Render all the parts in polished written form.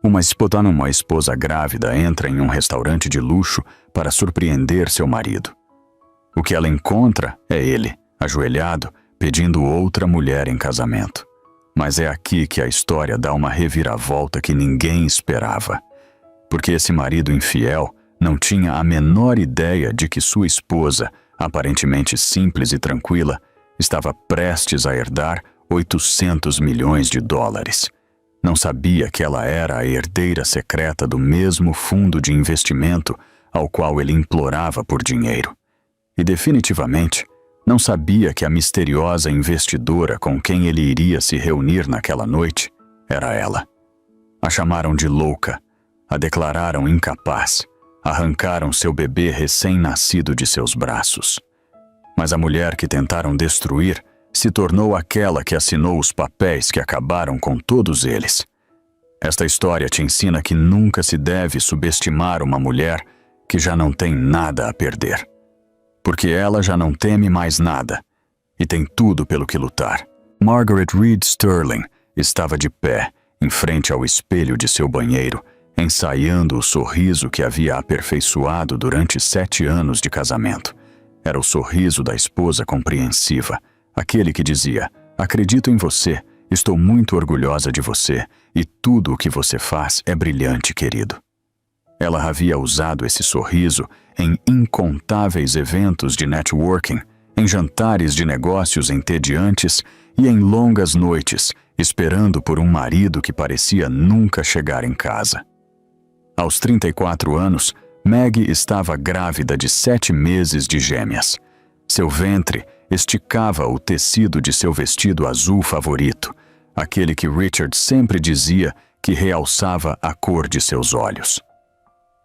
Uma esposa grávida entra em um restaurante de luxo para surpreender seu marido. O que ela encontra é ele, ajoelhado, pedindo outra mulher em casamento. Mas é aqui que a história dá uma reviravolta que ninguém esperava. Porque esse marido infiel não tinha a menor ideia de que sua esposa, aparentemente simples e tranquila, estava prestes a herdar 800 milhões de dólares. Não sabia que ela era a herdeira secreta do mesmo fundo de investimento ao qual ele implorava por dinheiro. E definitivamente não sabia que a misteriosa investidora com quem ele iria se reunir naquela noite era ela. A chamaram de louca, a declararam incapaz, arrancaram seu bebê recém-nascido de seus braços. Mas a mulher que tentaram destruir se tornou aquela que assinou os papéis que acabaram com todos eles. Esta história te ensina que nunca se deve subestimar uma mulher que já não tem nada a perder. Porque ela já não teme mais nada e tem tudo pelo que lutar. Margaret Reed Sterling estava de pé, em frente ao espelho de seu banheiro, ensaiando o sorriso que havia aperfeiçoado durante 7 anos de casamento. Era o sorriso da esposa compreensiva, aquele que dizia: acredito em você, estou muito orgulhosa de você e tudo o que você faz é brilhante, querido. Ela havia usado esse sorriso em incontáveis eventos de networking, em jantares de negócios entediantes e em longas noites, esperando por um marido que parecia nunca chegar em casa. Aos 34 anos, Maggie estava grávida de 7 meses de gêmeas. Seu ventre esticava o tecido de seu vestido azul favorito, aquele que Richard sempre dizia que realçava a cor de seus olhos.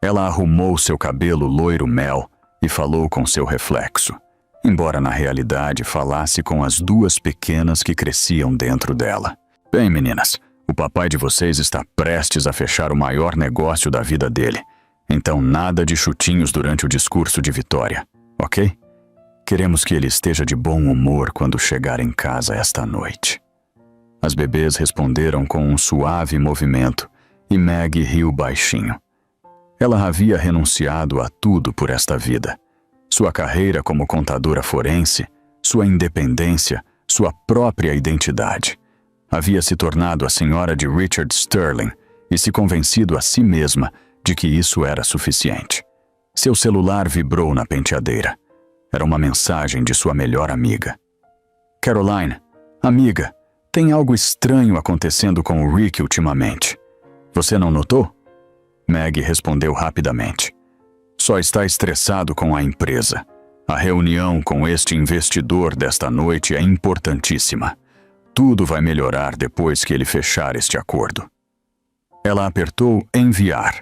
Ela arrumou seu cabelo loiro mel e falou com seu reflexo, embora na realidade falasse com as 2 pequenas que cresciam dentro dela. Bem, meninas, o papai de vocês está prestes a fechar o maior negócio da vida dele, então nada de chutinhos durante o discurso de vitória, ok? Queremos que ele esteja de bom humor quando chegar em casa esta noite. As bebês responderam com um suave movimento e Maggie riu baixinho. Ela havia renunciado a tudo por esta vida. Sua carreira como contadora forense, sua independência, sua própria identidade. Havia se tornado a senhora de Richard Sterling e se convencido a si mesma de que isso era suficiente. Seu celular vibrou na penteadeira. Era uma mensagem de sua melhor amiga. Caroline, amiga, tem algo estranho acontecendo com o Rick ultimamente. Você não notou? Maggie respondeu rapidamente. Só está estressado com a empresa. A reunião com este investidor desta noite é importantíssima. Tudo vai melhorar depois que ele fechar este acordo. Ela apertou enviar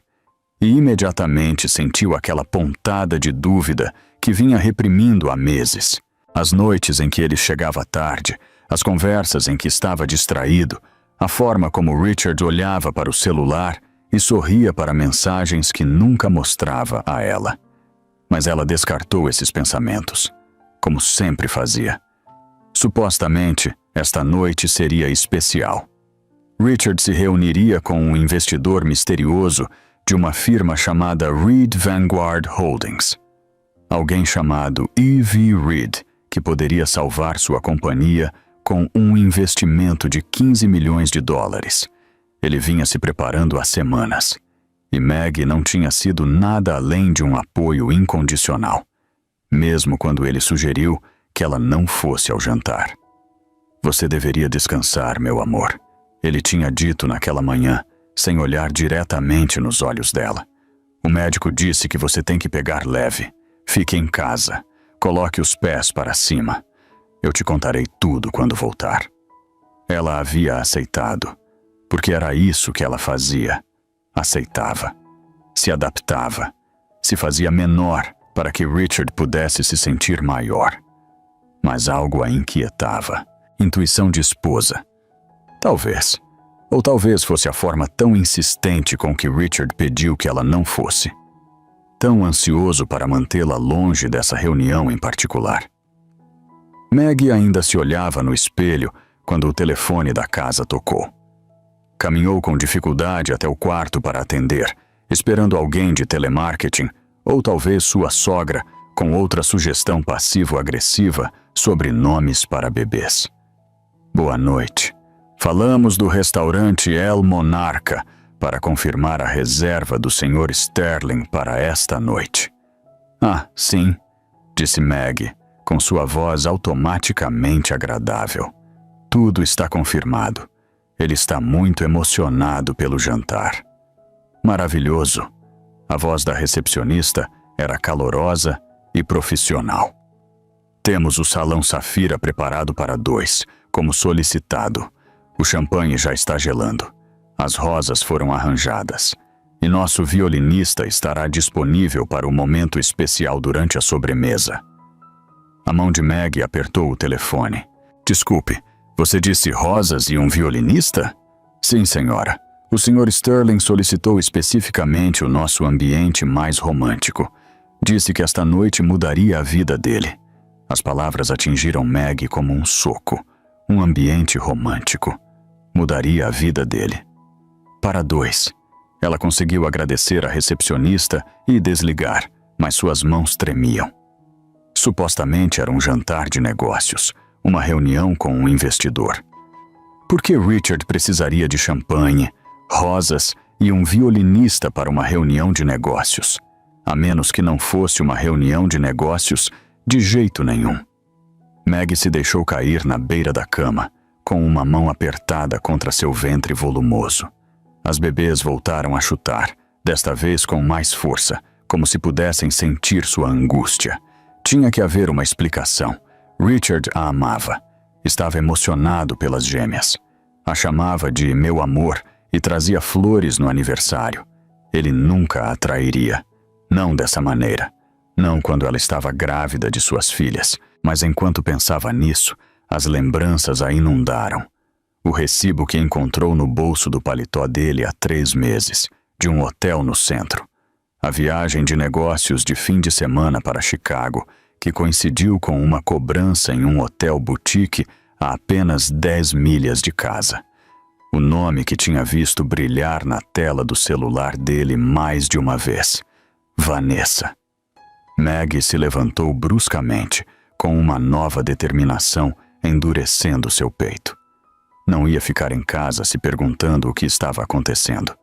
e imediatamente sentiu aquela pontada de dúvida que vinha reprimindo há meses. As noites em que ele chegava tarde, as conversas em que estava distraído, a forma como Richard olhava para o celular e sorria para mensagens que nunca mostrava a ela. Mas ela descartou esses pensamentos, como sempre fazia. Supostamente, esta noite seria especial. Richard se reuniria com um investidor misterioso de uma firma chamada Reed Vanguard Holdings. Alguém chamado E.V. Reed, que poderia salvar sua companhia com um investimento de 15 milhões de dólares. Ele vinha se preparando há semanas, e Maggie não tinha sido nada além de um apoio incondicional, mesmo quando ele sugeriu que ela não fosse ao jantar. Você deveria descansar, meu amor, ele tinha dito naquela manhã, sem olhar diretamente nos olhos dela. O médico disse que você tem que pegar leve. Fique em casa. Coloque os pés para cima. Eu te contarei tudo quando voltar. Ela havia aceitado, porque era isso que ela fazia. Aceitava. Se adaptava. Se fazia menor para que Richard pudesse se sentir maior. Mas algo a inquietava. Intuição de esposa. Talvez. Ou talvez fosse a forma tão insistente com que Richard pediu que ela não fosse. Tão ansioso para mantê-la longe dessa reunião em particular. Maggie ainda se olhava no espelho quando o telefone da casa tocou. Caminhou com dificuldade até o quarto para atender, esperando alguém de telemarketing, ou talvez sua sogra, com outra sugestão passivo-agressiva sobre nomes para bebês. Boa noite. Falamos do restaurante El Monarca para confirmar a reserva do Sr. Sterling para esta noite. Ah, sim, disse Maggie, com sua voz automaticamente agradável. Tudo está confirmado. Ele está muito emocionado pelo jantar. Maravilhoso. A voz da recepcionista era calorosa e profissional. Temos o salão Safira preparado para 2, como solicitado. O champanhe já está gelando. As rosas foram arranjadas. E nosso violinista estará disponível para o momento especial durante a sobremesa. A mão de Maggie apertou o telefone. Desculpe, você disse rosas e um violinista? Sim, senhora. O Sr. Sterling solicitou especificamente o nosso ambiente mais romântico. Disse que esta noite mudaria a vida dele. As palavras atingiram Maggie como um soco. Um ambiente romântico. Mudaria a vida dele. Para 2. Ela conseguiu agradecer à recepcionista e desligar, mas suas mãos tremiam. Supostamente era um jantar de negócios, uma reunião com um investidor. Por que Richard precisaria de champanhe, rosas e um violinista para uma reunião de negócios? A menos que não fosse uma reunião de negócios de jeito nenhum. Maggie se deixou cair na beira da cama, com uma mão apertada contra seu ventre volumoso. As bebês voltaram a chutar, desta vez com mais força, como se pudessem sentir sua angústia. Tinha que haver uma explicação. Richard a amava. Estava emocionado pelas gêmeas. A chamava de meu amor e trazia flores no aniversário. Ele nunca a trairia. Não dessa maneira. Não quando ela estava grávida de suas filhas. Mas enquanto pensava nisso, as lembranças a inundaram. O recibo que encontrou no bolso do paletó dele há 3 meses, de um hotel no centro. A viagem de negócios de fim de semana para Chicago, que coincidiu com uma cobrança em um hotel boutique a apenas 10 milhas de casa. O nome que tinha visto brilhar na tela do celular dele mais de uma vez. Vanessa. Maggie se levantou bruscamente, com uma nova determinação endurecendo seu peito. Não ia ficar em casa se perguntando o que estava acontecendo.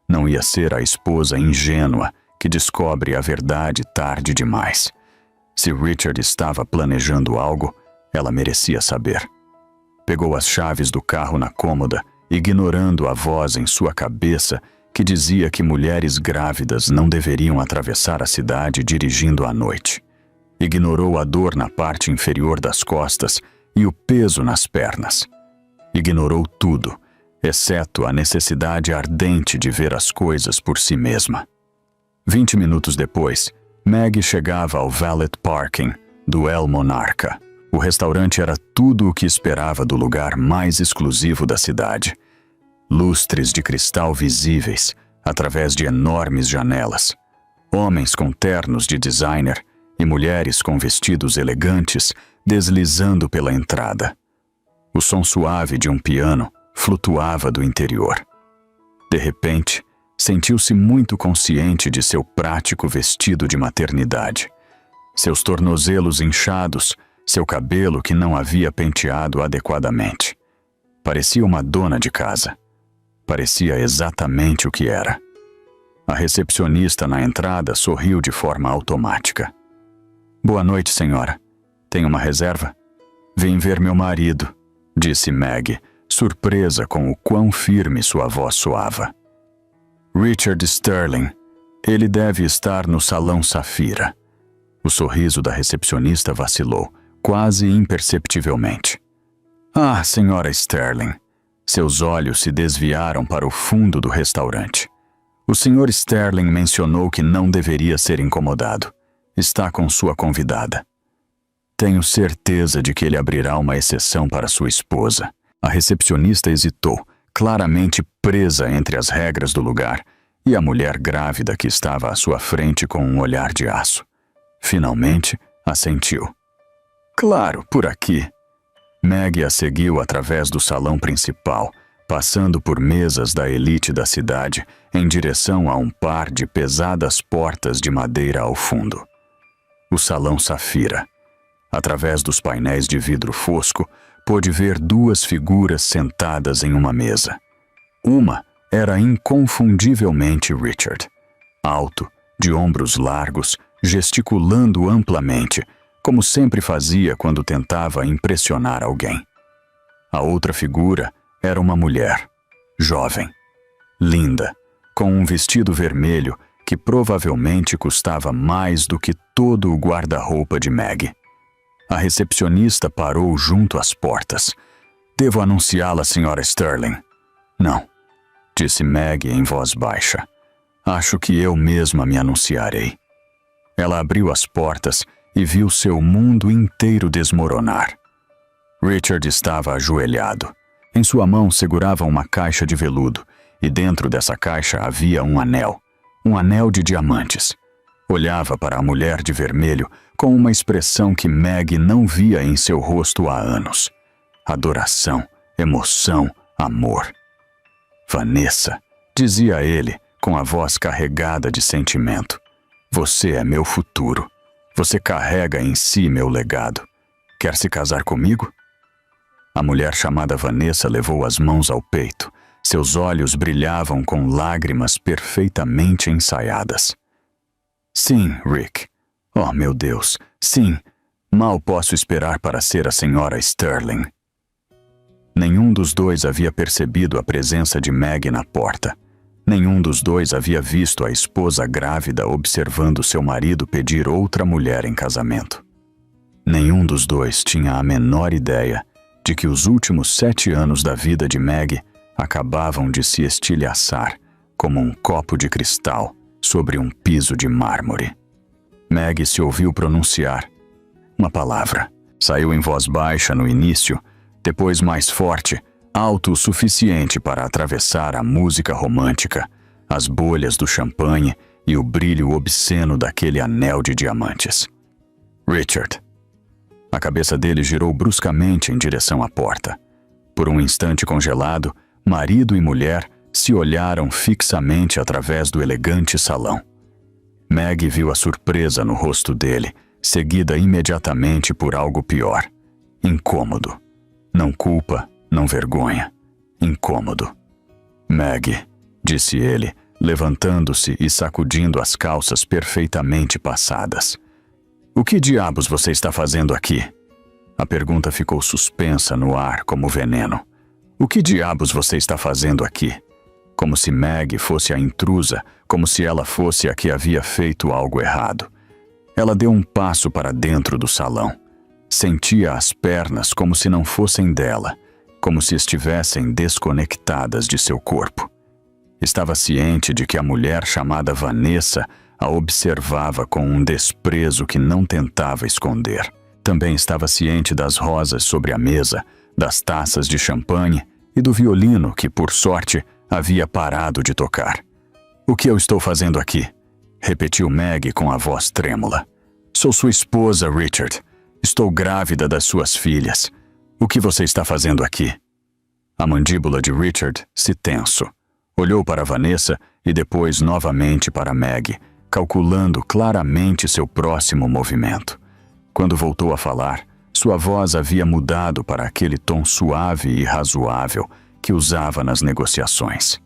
Não ia ser a esposa ingênua que descobre a verdade tarde demais. Se Richard estava planejando algo, ela merecia saber. Pegou as chaves do carro na cômoda, ignorando a voz em sua cabeça que dizia que mulheres grávidas não deveriam atravessar a cidade dirigindo à noite. Ignorou a dor na parte inferior das costas e o peso nas pernas. Ignorou tudo, exceto a necessidade ardente de ver as coisas por si mesma. 20 minutos depois, Maggie chegava ao valet parking do El Monarca. O restaurante era tudo o que esperava do lugar mais exclusivo da cidade. Lustres de cristal visíveis, através de enormes janelas. Homens com ternos de designer e mulheres com vestidos elegantes deslizando pela entrada. O som suave de um piano flutuava do interior. De repente, sentiu-se muito consciente de seu prático vestido de maternidade. Seus tornozelos inchados, seu cabelo que não havia penteado adequadamente. Parecia uma dona de casa. Parecia exatamente o que era. A recepcionista na entrada sorriu de forma automática. Boa noite, senhora. Tem uma reserva? Vim ver meu marido, disse Maggie, surpresa com o quão firme sua voz soava. Richard Sterling. Ele deve estar no salão Safira. O sorriso da recepcionista vacilou, quase imperceptivelmente. Ah, senhora Sterling. Seus olhos se desviaram para o fundo do restaurante. O Sr. Sterling mencionou que não deveria ser incomodado. Está com sua convidada. Tenho certeza de que ele abrirá uma exceção para sua esposa. A recepcionista hesitou, claramente presa entre as regras do lugar e a mulher grávida que estava à sua frente com um olhar de aço. Finalmente, assentiu. Claro, por aqui. Maggie a seguiu através do salão principal, passando por mesas da elite da cidade em direção a um par de pesadas portas de madeira ao fundo. O salão Safira. Através dos painéis de vidro fosco, pôde ver duas figuras sentadas em uma mesa. Uma era inconfundivelmente Richard, alto, de ombros largos, gesticulando amplamente, como sempre fazia quando tentava impressionar alguém. A outra figura era uma mulher, jovem, linda, com um vestido vermelho que provavelmente custava mais do que todo o guarda-roupa de Meg. A recepcionista parou junto às portas. "Devo anunciá-la, Sra. Sterling?" "Não", disse Meg em voz baixa. "Acho que eu mesma me anunciarei." Ela abriu as portas e viu seu mundo inteiro desmoronar. Richard estava ajoelhado. Em sua mão segurava uma caixa de veludo, e dentro dessa caixa havia um anel de diamantes. Olhava para a mulher de vermelho com uma expressão que Meg não via em seu rosto há anos. Adoração, emoção, amor. "Vanessa", dizia ele, com a voz carregada de sentimento. "Você é meu futuro. Você carrega em si meu legado. Quer se casar comigo?" A mulher chamada Vanessa levou as mãos ao peito. Seus olhos brilhavam com lágrimas perfeitamente ensaiadas. "Sim, Rick. Oh, meu Deus, sim. Mal posso esperar para ser a Sra. Sterling." Nenhum dos dois havia percebido a presença de Meg na porta. Nenhum dos dois havia visto a esposa grávida observando seu marido pedir outra mulher em casamento. Nenhum dos dois tinha a menor ideia de que os últimos 7 anos da vida de Meg acabavam de se estilhaçar como um copo de cristal sobre um piso de mármore. Meg se ouviu pronunciar uma palavra. Saiu em voz baixa no início, depois mais forte, alto o suficiente para atravessar a música romântica, as bolhas do champanhe e o brilho obsceno daquele anel de diamantes. "Richard." A cabeça dele girou bruscamente em direção à porta. Por um instante congelado, marido e mulher se olharam fixamente através do elegante salão. Meg viu a surpresa no rosto dele, seguida imediatamente por algo pior. Incômodo. Não culpa, não vergonha. Incômodo. "Meg", disse ele, levantando-se e sacudindo as calças perfeitamente passadas. "O que diabos você está fazendo aqui?" A pergunta ficou suspensa no ar como veneno. "O que diabos você está fazendo aqui?" Como se Meg fosse a intrusa, como se ela fosse a que havia feito algo errado. Ela deu um passo para dentro do salão. Sentia as pernas como se não fossem dela, como se estivessem desconectadas de seu corpo. Estava ciente de que a mulher chamada Vanessa a observava com um desprezo que não tentava esconder. Também estava ciente das rosas sobre a mesa, das taças de champanhe e do violino que, por sorte, havia parado de tocar. "O que eu estou fazendo aqui?" repetiu Meg com a voz trêmula. "Sou sua esposa, Richard. Estou grávida das suas filhas. O que você está fazendo aqui?" A mandíbula de Richard se tensou. Olhou para Vanessa e depois novamente para Meg, calculando claramente seu próximo movimento. Quando voltou a falar, sua voz havia mudado para aquele tom suave e razoável que usava nas negociações.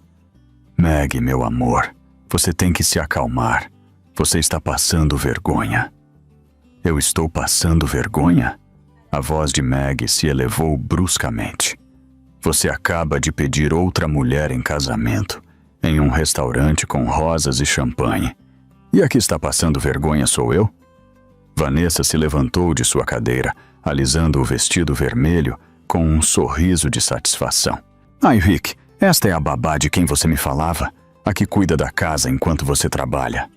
"Meg, meu amor, você tem que se acalmar. Você está passando vergonha." "Eu estou passando vergonha?" A voz de Meg se elevou bruscamente. "Você acaba de pedir outra mulher em casamento, em um restaurante com rosas e champanhe. E a que está passando vergonha sou eu?" Vanessa se levantou de sua cadeira, alisando o vestido vermelho com um sorriso de satisfação. "Ai, Rick, esta é a babá de quem você me falava, a que cuida da casa enquanto você trabalha."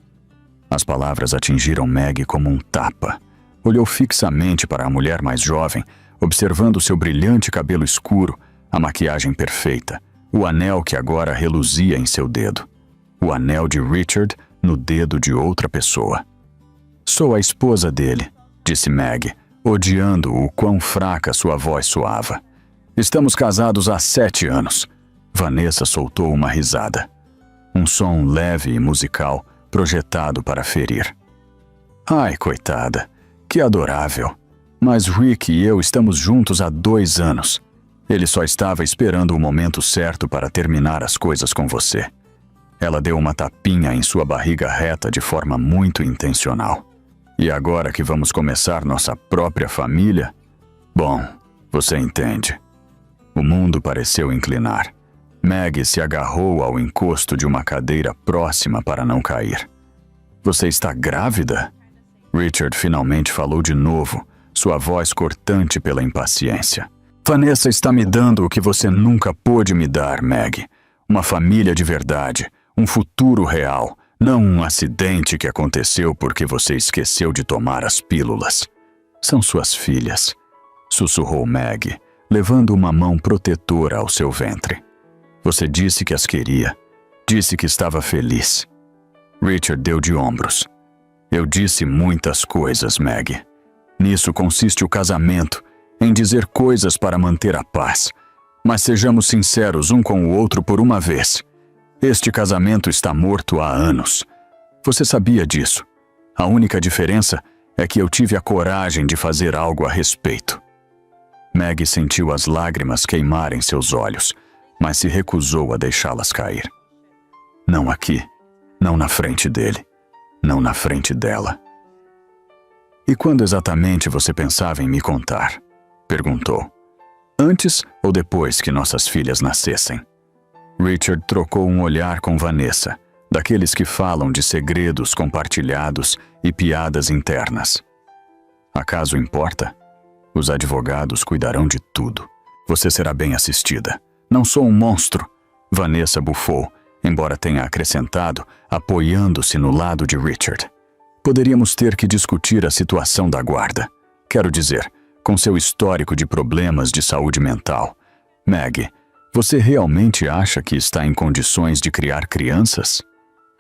As palavras atingiram Meg como um tapa. Olhou fixamente para a mulher mais jovem, observando seu brilhante cabelo escuro, a maquiagem perfeita, o anel que agora reluzia em seu dedo. O anel de Richard no dedo de outra pessoa. "Sou a esposa dele", disse Meg, odiando o quão fraca sua voz soava. "Estamos casados há 7 anos. Vanessa soltou uma risada. Um som leve e musical projetado para ferir. Ai, coitada, que adorável. Mas Rick e eu estamos juntos há 2 anos. Ele só estava esperando o momento certo para terminar as coisas com você. Ela deu uma tapinha em sua barriga reta de forma muito intencional. E agora que vamos começar nossa própria família? Bom, você entende. O mundo pareceu inclinar. Maggie se agarrou ao encosto de uma cadeira próxima para não cair. Você está grávida? Richard finalmente falou de novo, sua voz cortante pela impaciência. Vanessa está me dando o que você nunca pôde me dar, Maggie. Uma família de verdade, um futuro real, não um acidente que aconteceu porque você esqueceu de tomar as pílulas. São suas filhas, sussurrou Maggie, levando uma mão protetora ao seu ventre. Você disse que as queria, disse que estava feliz. Richard deu de ombros. Eu disse muitas coisas, Maggie. Nisso consiste o casamento, em dizer coisas para manter a paz. Mas sejamos sinceros um com o outro por uma vez. Este casamento está morto há anos. Você sabia disso. A única diferença é que eu tive a coragem de fazer algo a respeito. Maggie sentiu as lágrimas queimarem seus olhos, mas se recusou a deixá-las cair. Não aqui, não na frente dele, não na frente dela. E quando exatamente você pensava em me contar? Perguntou. Antes ou depois que nossas filhas nascessem? Richard trocou um olhar com Vanessa, daqueles que falam de segredos compartilhados e piadas internas. Acaso importa? Os advogados cuidarão de tudo. Você será bem assistida. Não sou um monstro. Vanessa bufou, embora tenha acrescentado, apoiando-se no lado de Richard. Poderíamos ter que discutir a situação da guarda. Quero dizer, com seu histórico de problemas de saúde mental. Maggie, você realmente acha que está em condições de criar crianças?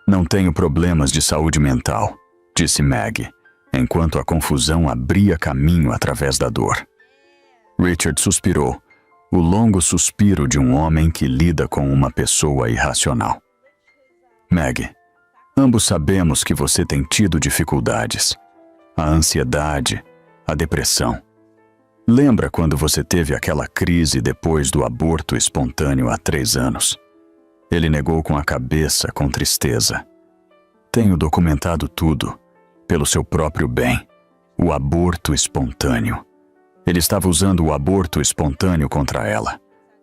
Não tenho problemas de saúde mental, disse Maggie, enquanto a confusão abria caminho através da dor. Richard suspirou, o longo suspiro de um homem que lida com uma pessoa irracional. Maggie, ambos sabemos que você tem tido dificuldades. A ansiedade, a depressão. Lembra quando você teve aquela crise depois do aborto espontâneo há 3 anos? Ele negou com a cabeça, com tristeza. Tenho documentado tudo, pelo seu próprio bem. O aborto espontâneo. Ele estava usando o aborto espontâneo contra ela.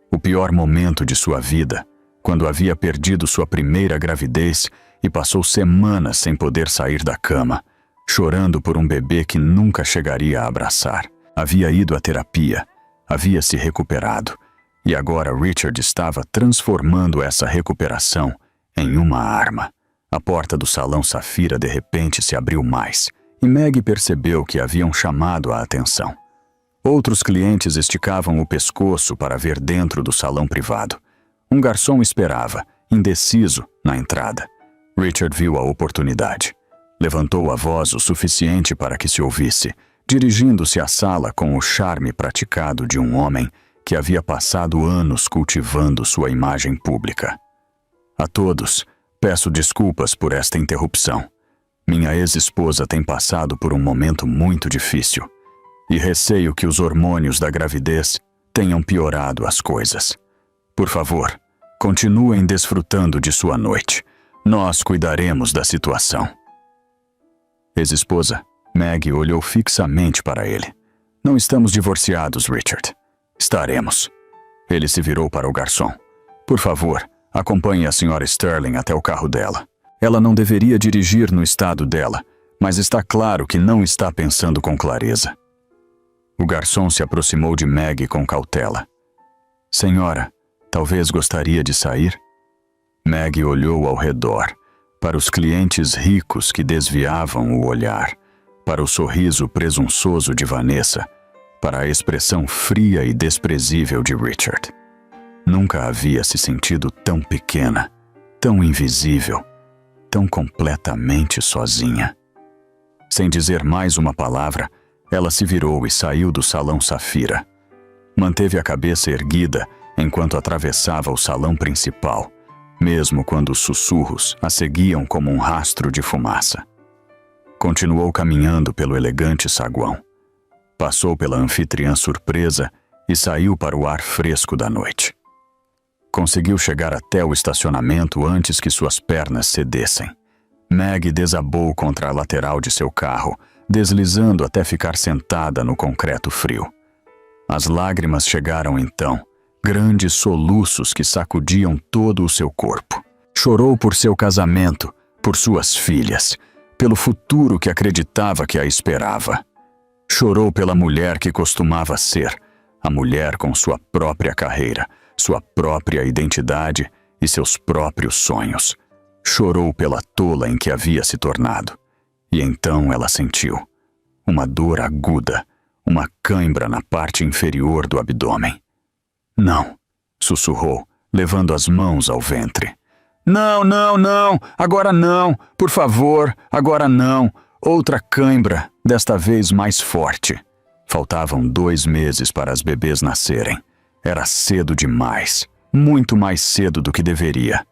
O pior momento de sua vida, quando havia perdido sua primeira gravidez e passou semanas sem poder sair da cama, chorando por um bebê que nunca chegaria a abraçar. Havia ido à terapia, havia se recuperado, e agora Richard estava transformando essa recuperação em uma arma. A porta do salão Safira de repente se abriu mais, e Maggie percebeu que haviam chamado a atenção. Outros clientes esticavam o pescoço para ver dentro do salão privado. Um garçom esperava, indeciso, na entrada. Richard viu a oportunidade. Levantou a voz o suficiente para que se ouvisse, dirigindo-se à sala com o charme praticado de um homem que havia passado anos cultivando sua imagem pública. A todos, peço desculpas por esta interrupção. Minha ex-esposa tem passado por um momento muito difícil e receio que os hormônios da gravidez tenham piorado as coisas. Por favor, continuem desfrutando de sua noite. Nós cuidaremos da situação. Ex-esposa, Maggie olhou fixamente para ele. Não estamos divorciados, Richard. Estaremos. Ele se virou para o garçom. Por favor, acompanhe a Sra. Sterling até o carro dela. Ela não deveria dirigir no estado dela, mas está claro que não está pensando com clareza. O garçom se aproximou de Maggie com cautela. Senhora, talvez gostaria de sair? Maggie olhou ao redor, para os clientes ricos que desviavam o olhar, para o sorriso presunçoso de Vanessa, para a expressão fria e desprezível de Richard. Nunca havia se sentido tão pequena, tão invisível, tão completamente sozinha. Sem dizer mais uma palavra, ela se virou e saiu do salão Safira. Manteve a cabeça erguida enquanto atravessava o salão principal, mesmo quando os sussurros a seguiam como um rastro de fumaça. Continuou caminhando pelo elegante saguão. Passou pela anfitriã surpresa e saiu para o ar fresco da noite. Conseguiu chegar até o estacionamento antes que suas pernas cedessem. Meg desabou contra a lateral de seu carro, deslizando até ficar sentada no concreto frio. As lágrimas chegaram então, grandes soluços que sacudiam todo o seu corpo. Chorou por seu casamento, por suas filhas, pelo futuro que acreditava que a esperava. Chorou pela mulher que costumava ser, a mulher com sua própria carreira, sua própria identidade e seus próprios sonhos. Chorou pela tola em que havia se tornado. E então ela sentiu uma dor aguda, uma cãibra na parte inferior do abdômen. Não, sussurrou, levando as mãos ao ventre. Não, não, não, agora não, por favor, agora não. Outra cãibra, desta vez mais forte. Faltavam 2 meses para as bebês nascerem. Era cedo demais, muito mais cedo do que deveria.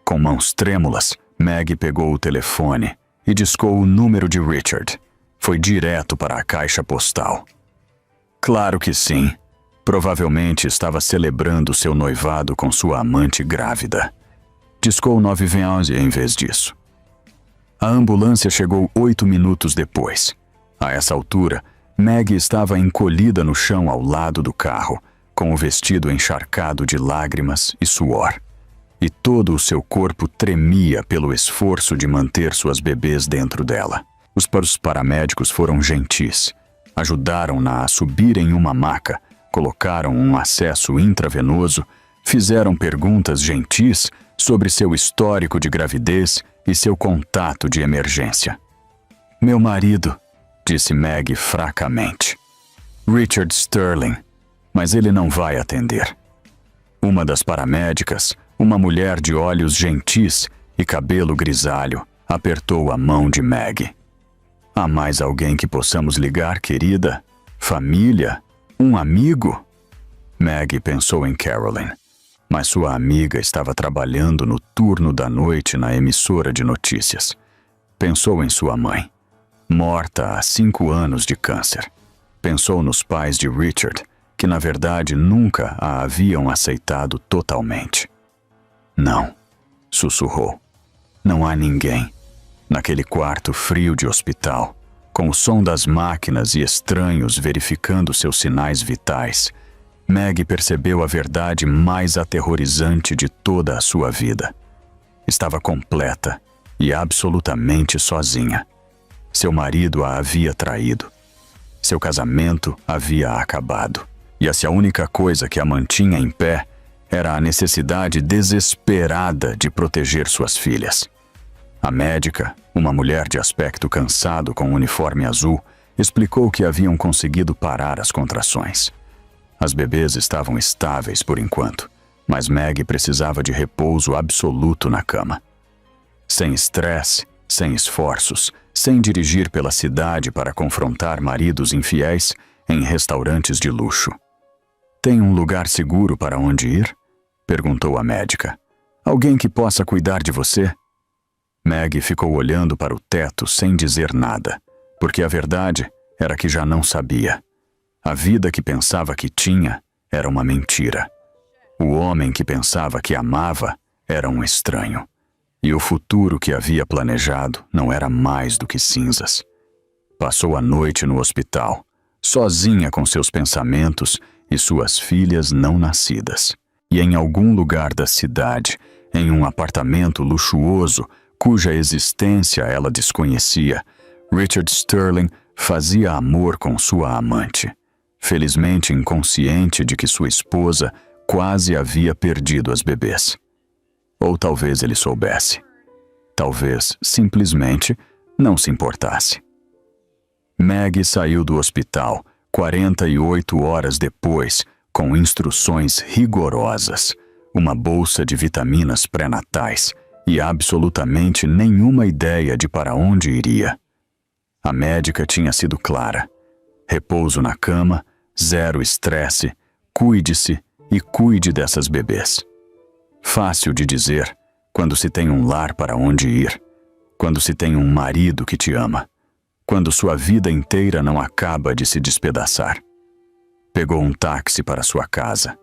Com mãos trêmulas, Meg pegou o telefone e discou o número de Richard. Foi direto para a caixa postal. Claro que sim. Provavelmente estava celebrando seu noivado com sua amante grávida. Discou 911 em vez disso. A ambulância chegou 8 minutos depois. A essa altura, Meg estava encolhida no chão ao lado do carro, com o vestido encharcado de lágrimas e suor. E todo o seu corpo tremia pelo esforço de manter suas bebês dentro dela. Os paramédicos foram gentis. Ajudaram-na a subir em uma maca, colocaram um acesso intravenoso, fizeram perguntas gentis sobre seu histórico de gravidez e seu contato de emergência. Meu marido, disse Meg fracamente. Richard Sterling, mas ele não vai atender. Uma das paramédicas, uma mulher de olhos gentis e cabelo grisalho, apertou a mão de Meg. Há mais alguém que possamos ligar, querida? Família? Um amigo? Meg pensou em Carolyn, mas sua amiga estava trabalhando no turno da noite na emissora de notícias. Pensou em sua mãe, morta há 5 anos de câncer. Pensou nos pais de Richard, que na verdade nunca a haviam aceitado totalmente. Não, sussurrou. Não há ninguém. Naquele quarto frio de hospital, com o som das máquinas e estranhos verificando seus sinais vitais, Meg percebeu a verdade mais aterrorizante de toda a sua vida. Estava completa e absolutamente sozinha. Seu marido a havia traído. Seu casamento havia acabado. E se a única coisa que a mantinha em pé era a necessidade desesperada de proteger suas filhas. A médica, uma mulher de aspecto cansado com um uniforme azul, explicou que haviam conseguido parar as contrações. As bebês estavam estáveis por enquanto, mas Meg precisava de repouso absoluto na cama. Sem estresse, sem esforços, sem dirigir pela cidade para confrontar maridos infiéis em restaurantes de luxo. Tem um lugar seguro para onde ir? Perguntou a médica. Alguém que possa cuidar de você? Meg ficou olhando para o teto sem dizer nada, porque a verdade era que já não sabia. A vida que pensava que tinha era uma mentira. O homem que pensava que amava era um estranho. E o futuro que havia planejado não era mais do que cinzas. Passou a noite no hospital, sozinha com seus pensamentos e suas filhas não nascidas. E em algum lugar da cidade, em um apartamento luxuoso, cuja existência ela desconhecia, Richard Sterling fazia amor com sua amante, felizmente inconsciente de que sua esposa quase havia perdido as bebês. Ou talvez ele soubesse. Talvez, simplesmente, não se importasse. Meg saiu do hospital 48 horas depois, com instruções rigorosas, uma bolsa de vitaminas pré-natais e absolutamente nenhuma ideia de para onde iria. A médica tinha sido clara. Repouso na cama, zero estresse, cuide-se e cuide dessas bebês. Fácil de dizer quando se tem um lar para onde ir, quando se tem um marido que te ama, quando sua vida inteira não acaba de se despedaçar. Pegou um táxi para sua casa,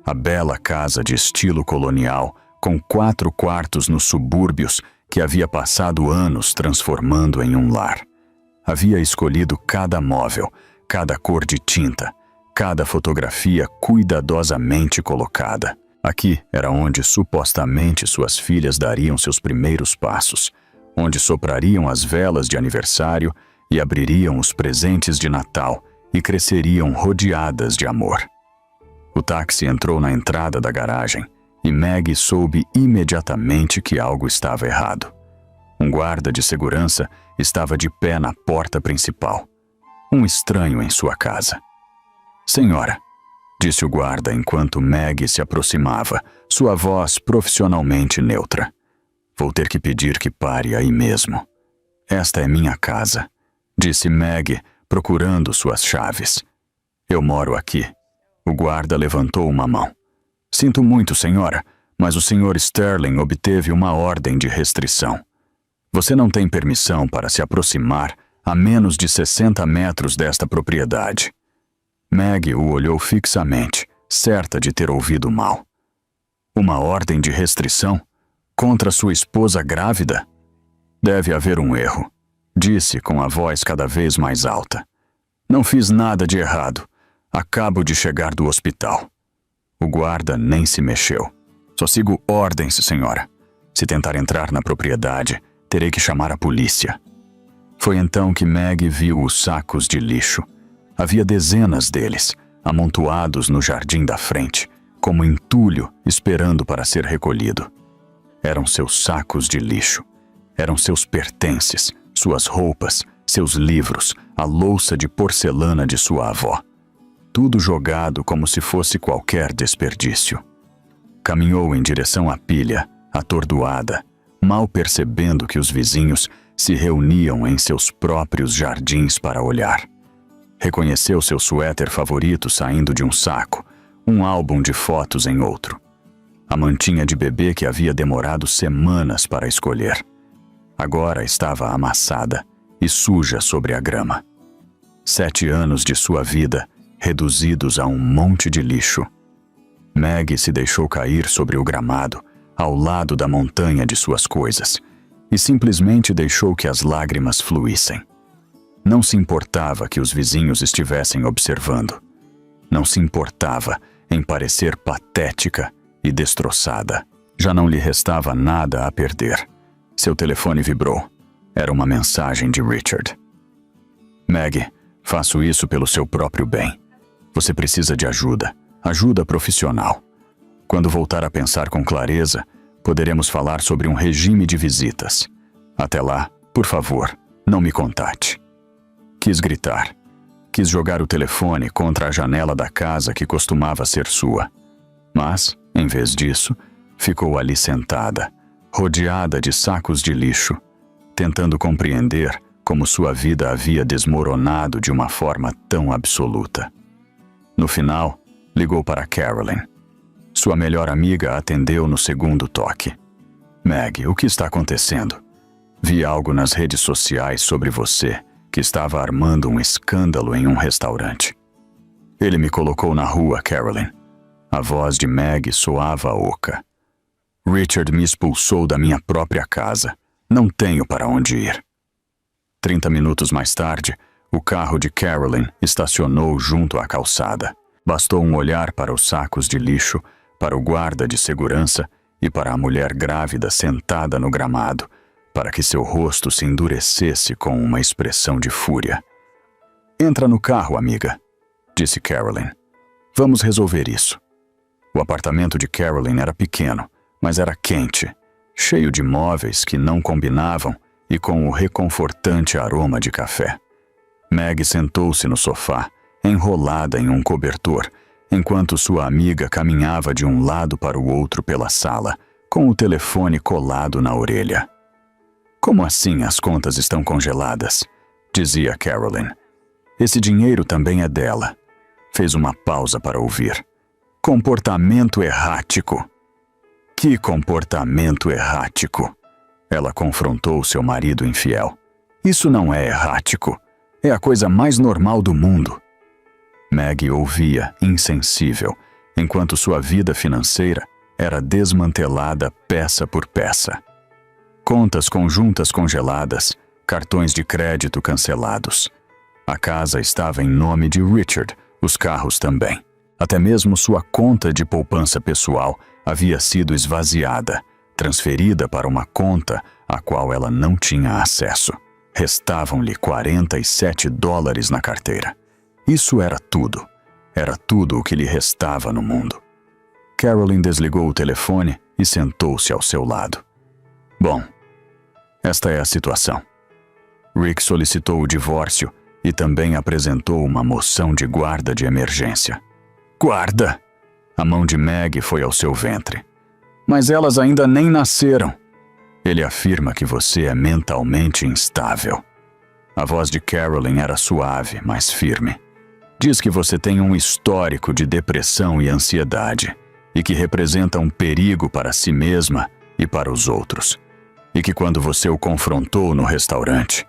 a bela casa de estilo colonial, com 4 quartos nos subúrbios que havia passado anos transformando em um lar. Havia escolhido cada móvel, cada cor de tinta, cada fotografia cuidadosamente colocada. Aqui era onde supostamente suas filhas dariam seus primeiros passos, onde soprariam as velas de aniversário e abririam os presentes de Natal e cresceriam rodeadas de amor. O táxi entrou na entrada da garagem e Maggie soube imediatamente que algo estava errado. Um guarda de segurança estava de pé na porta principal. Um estranho em sua casa. "Senhora", disse o guarda enquanto Maggie se aproximava, sua voz profissionalmente neutra. "Vou ter que pedir que pare aí mesmo. Esta é minha casa", disse Maggie, procurando suas chaves. "Eu moro aqui." O guarda levantou uma mão. "Sinto muito, senhora, mas o Sr. Sterling obteve uma ordem de restrição. Você não tem permissão para se aproximar a menos de 60 metros desta propriedade." Maggie o olhou fixamente, certa de ter ouvido mal. "Uma ordem de restrição? Contra sua esposa grávida?" "Deve haver um erro", disse com a voz cada vez mais alta. "Não fiz nada de errado. Acabo de chegar do hospital." O guarda nem se mexeu. "Só sigo ordens, senhora. Se tentar entrar na propriedade, terei que chamar a polícia." Foi então que Maggie viu os sacos de lixo. Havia dezenas deles, amontoados no jardim da frente, como entulho esperando para ser recolhido. Eram seus sacos de lixo. Eram seus pertences, suas roupas, seus livros, a louça de porcelana de sua avó. Tudo jogado como se fosse qualquer desperdício. Caminhou em direção à pilha, atordoada, mal percebendo que os vizinhos se reuniam em seus próprios jardins para olhar. Reconheceu seu suéter favorito saindo de um saco, um álbum de fotos em outro. A mantinha de bebê que havia demorado semanas para escolher. Agora estava amassada e suja sobre a grama. 7 anos de sua vida reduzidos a um monte de lixo. Maggie se deixou cair sobre o gramado, ao lado da montanha de suas coisas, e simplesmente deixou que as lágrimas fluíssem. Não se importava que os vizinhos estivessem observando. Não se importava em parecer patética e destroçada. Já não lhe restava nada a perder. Seu telefone vibrou. Era uma mensagem de Richard. "Maggie, faço isso pelo seu próprio bem. Você precisa de ajuda, ajuda profissional. Quando voltar a pensar com clareza, poderemos falar sobre um regime de visitas. Até lá, por favor, não me contate." Quis gritar. Quis jogar o telefone contra a janela da casa que costumava ser sua. Mas, em vez disso, ficou ali sentada, rodeada de sacos de lixo, tentando compreender como sua vida havia desmoronado de uma forma tão absoluta. No final, ligou para Carolyn. Sua melhor amiga atendeu no segundo toque. "Maggie, o que está acontecendo? Vi algo nas redes sociais sobre você, que estava armando um escândalo em um restaurante." "Ele me colocou na rua, Carolyn." A voz de Maggie soava oca. "Richard me expulsou da minha própria casa. Não tenho para onde ir." 30 minutos mais tarde, o carro de Carolyn estacionou junto à calçada. Bastou um olhar para os sacos de lixo, para o guarda de segurança e para a mulher grávida sentada no gramado, para que seu rosto se endurecesse com uma expressão de fúria. "Entra no carro, amiga", disse Carolyn. "Vamos resolver isso." O apartamento de Carolyn era pequeno, mas era quente, cheio de móveis que não combinavam e com o reconfortante aroma de café. Maggie sentou-se no sofá, enrolada em um cobertor, enquanto sua amiga caminhava de um lado para o outro pela sala, com o telefone colado na orelha. "Como assim as contas estão congeladas?" dizia Carolyn. "Esse dinheiro também é dela." Fez uma pausa para ouvir. Comportamento errático. Que comportamento errático! Ela confrontou seu marido infiel. Isso não é errático. É a coisa mais normal do mundo. Maggie ouvia, insensível, enquanto sua vida financeira era desmantelada peça por peça. Contas conjuntas congeladas, cartões de crédito cancelados. A casa estava em nome de Richard, os carros também. Até mesmo sua conta de poupança pessoal havia sido esvaziada, transferida para uma conta a qual ela não tinha acesso. Restavam-lhe $47 na carteira. Isso era tudo. Era tudo o que lhe restava no mundo. Carolyn desligou o telefone e sentou-se ao seu lado. Bom, esta é a situação. Rick solicitou o divórcio e também apresentou uma moção de guarda de emergência. Guarda! A mão de Maggie foi ao seu ventre. Mas elas ainda nem nasceram. Ele afirma que você é mentalmente instável. A voz de Carolyn era suave, mas firme. Diz que você tem um histórico de depressão e ansiedade e que representa um perigo para si mesma e para os outros. E que quando você o confrontou no restaurante,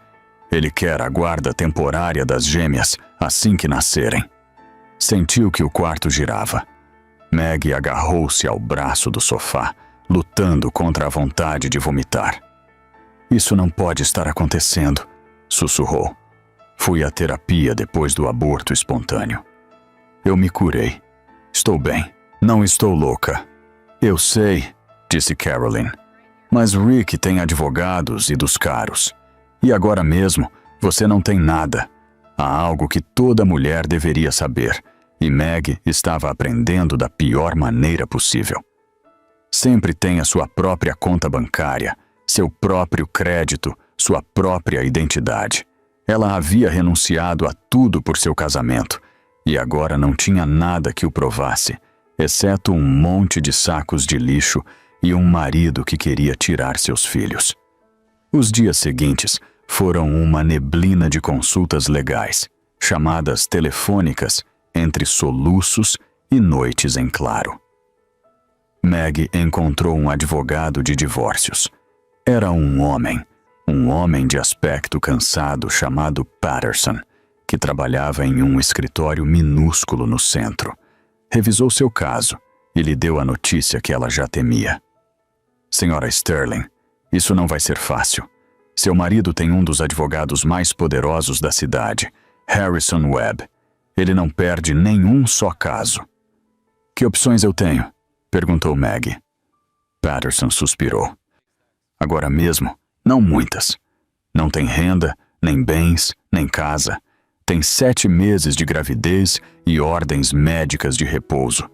ele quer a guarda temporária das gêmeas assim que nascerem. Sentiu que o quarto girava. Maggie agarrou-se ao braço do sofá, lutando contra a vontade de vomitar. Isso não pode estar acontecendo, sussurrou. Fui à terapia depois do aborto espontâneo. Eu me curei. Estou bem. Não estou louca. Eu sei, disse Carolyn. Mas Rick tem advogados e dos caros. E agora mesmo, você não tem nada. Há algo que toda mulher deveria saber, e Maggie estava aprendendo da pior maneira possível. Sempre tenha sua própria conta bancária, seu próprio crédito, sua própria identidade. Ela havia renunciado a tudo por seu casamento, e agora não tinha nada que o provasse, exceto um monte de sacos de lixo e um marido que queria tirar seus filhos. Os dias seguintes foram uma neblina de consultas legais, chamadas telefônicas, entre soluços e noites em claro. Maggie encontrou um advogado de divórcios. Era um homem de aspecto cansado chamado Patterson, que trabalhava em um escritório minúsculo no centro. Revisou seu caso e lhe deu a notícia que ela já temia. Senhora Sterling, isso não vai ser fácil. Seu marido tem um dos advogados mais poderosos da cidade, Harrison Webb. Ele não perde nenhum só caso. Que opções eu tenho? Perguntou Maggie. Patterson suspirou. Agora mesmo, não muitas. Não tem renda, nem bens, nem casa. Tem 7 meses de gravidez e ordens médicas de repouso.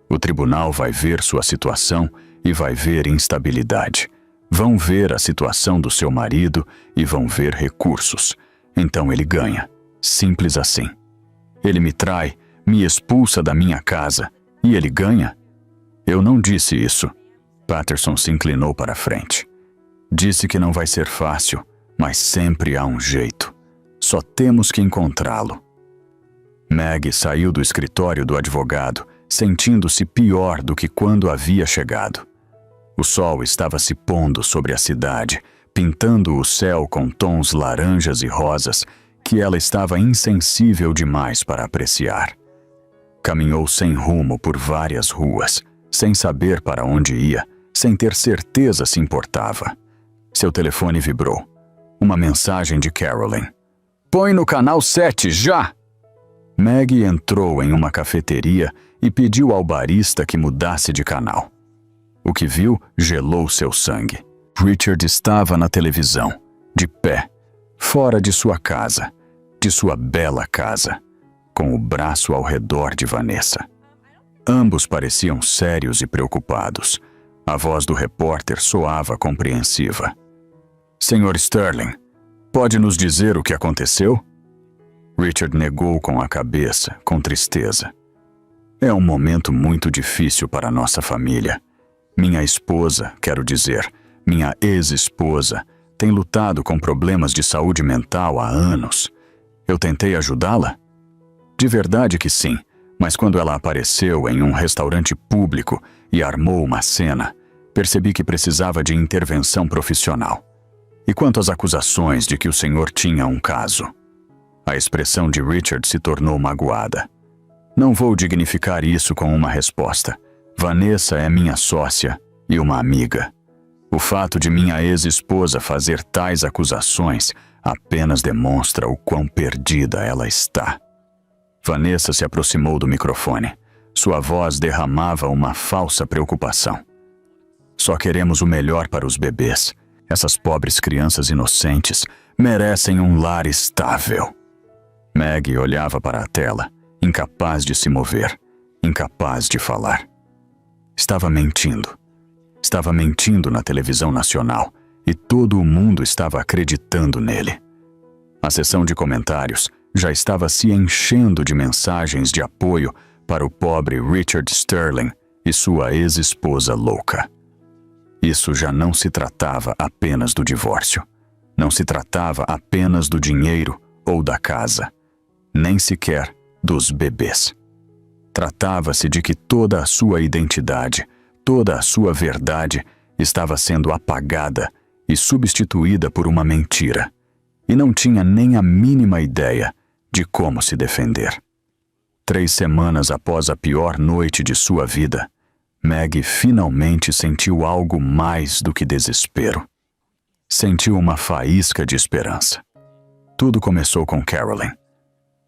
O tribunal vai ver sua situação e vai ver instabilidade. Vão ver a situação do seu marido e vão ver recursos. Então ele ganha. Simples assim. Ele me trai, me expulsa da minha casa e ele ganha? Eu não disse isso. Patterson se inclinou para a frente. Disse que não vai ser fácil, mas sempre há um jeito. Só temos que encontrá-lo. Maggie saiu do escritório do advogado, sentindo-se pior do que quando havia chegado. O sol estava se pondo sobre a cidade, pintando o céu com tons laranjas e rosas que ela estava insensível demais para apreciar. Caminhou sem rumo por várias ruas, sem saber para onde ia, sem ter certeza se importava. Seu telefone vibrou. Uma mensagem de Carolyn. Põe no canal 7, já! Maggie entrou em uma cafeteria e pediu ao barista que mudasse de canal. O que viu gelou seu sangue. Richard estava na televisão, de pé, fora de sua casa, de sua bela casa, com o braço ao redor de Vanessa. Ambos pareciam sérios e preocupados. A voz do repórter soava compreensiva. Senhor Sterling, pode nos dizer o que aconteceu? Richard negou com a cabeça, com tristeza. É um momento muito difícil para nossa família. Minha esposa, quero dizer, minha ex-esposa, tem lutado com problemas de saúde mental há anos. Eu tentei ajudá-la? De verdade que sim, Mas quando ela apareceu em um restaurante público e armou uma cena, percebi que precisava de intervenção profissional. E quanto às acusações de que o senhor tinha um caso? A expressão de Richard se tornou magoada. Não vou dignificar isso com uma resposta. Vanessa é minha sócia e uma amiga. O fato de minha ex-esposa fazer tais acusações apenas demonstra o quão perdida ela está. Vanessa se aproximou do microfone. Sua voz derramava uma falsa preocupação. Só queremos o melhor para os bebês. Essas pobres crianças inocentes merecem um lar estável. Maggie olhava para a tela, incapaz de se mover, incapaz de falar. Estava mentindo. Estava mentindo na televisão nacional e todo o mundo estava acreditando nele. A sessão de comentários já estava se enchendo de mensagens de apoio para o pobre Richard Sterling e sua ex-esposa louca. Isso já não se tratava apenas do divórcio. Não se tratava apenas do dinheiro ou da casa. Nem sequer dos bebês. Tratava-se de que toda a sua identidade, toda a sua verdade estava sendo apagada e substituída por uma mentira. E não tinha nem a mínima ideia de como se defender. 3 semanas após a pior noite de sua vida, Maggie finalmente sentiu algo mais do que desespero. Sentiu uma faísca de esperança. Tudo começou com Carolyn.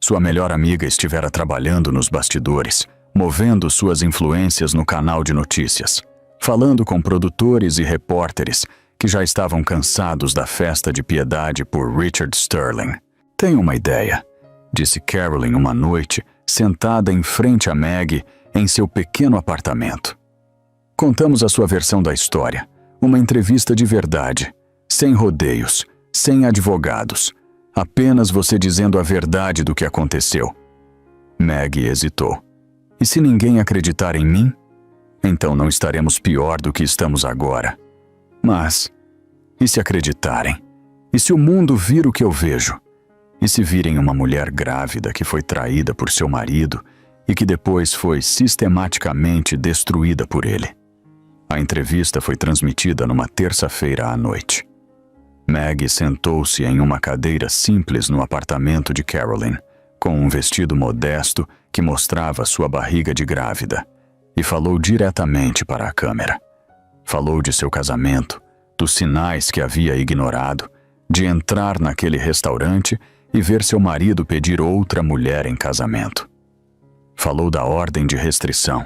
Sua melhor amiga estivera trabalhando nos bastidores, movendo suas influências no canal de notícias, falando com produtores e repórteres que já estavam cansados da festa de piedade por Richard Sterling. Tenho uma ideia, disse Carolyn uma noite, sentada em frente a Maggie em seu pequeno apartamento. Contamos a sua versão da história, uma entrevista de verdade, sem rodeios, sem advogados, apenas você dizendo a verdade do que aconteceu. Maggie hesitou. E se ninguém acreditar em mim? Então não estaremos pior do que estamos agora. Mas, e se acreditarem? E se o mundo vir o que eu vejo? E se virem uma mulher grávida que foi traída por seu marido e que depois foi sistematicamente destruída por ele? A entrevista foi transmitida numa terça-feira à noite. Maggie sentou-se em uma cadeira simples no apartamento de Carolyn, com um vestido modesto que mostrava sua barriga de grávida, e falou diretamente para a câmera. Falou de seu casamento, dos sinais que havia ignorado, de entrar naquele restaurante e ver seu marido pedir outra mulher em casamento. Falou da ordem de restrição,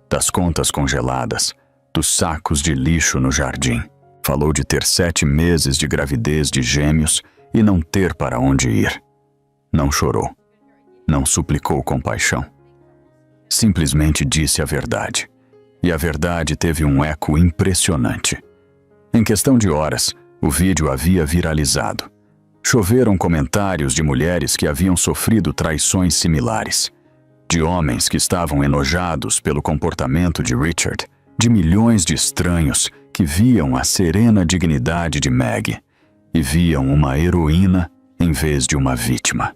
das contas congeladas, dos sacos de lixo no jardim. Falou de ter 7 meses de gravidez de gêmeos e não ter para onde ir. Não chorou. Não suplicou compaixão. Simplesmente disse a verdade. E a verdade teve um eco impressionante. Em questão de horas, o vídeo havia viralizado. Choveram comentários de mulheres que haviam sofrido traições similares. De homens que estavam enojados pelo comportamento de Richard. De milhões de estranhos que viam a serena dignidade de Maggie e viam uma heroína em vez de uma vítima.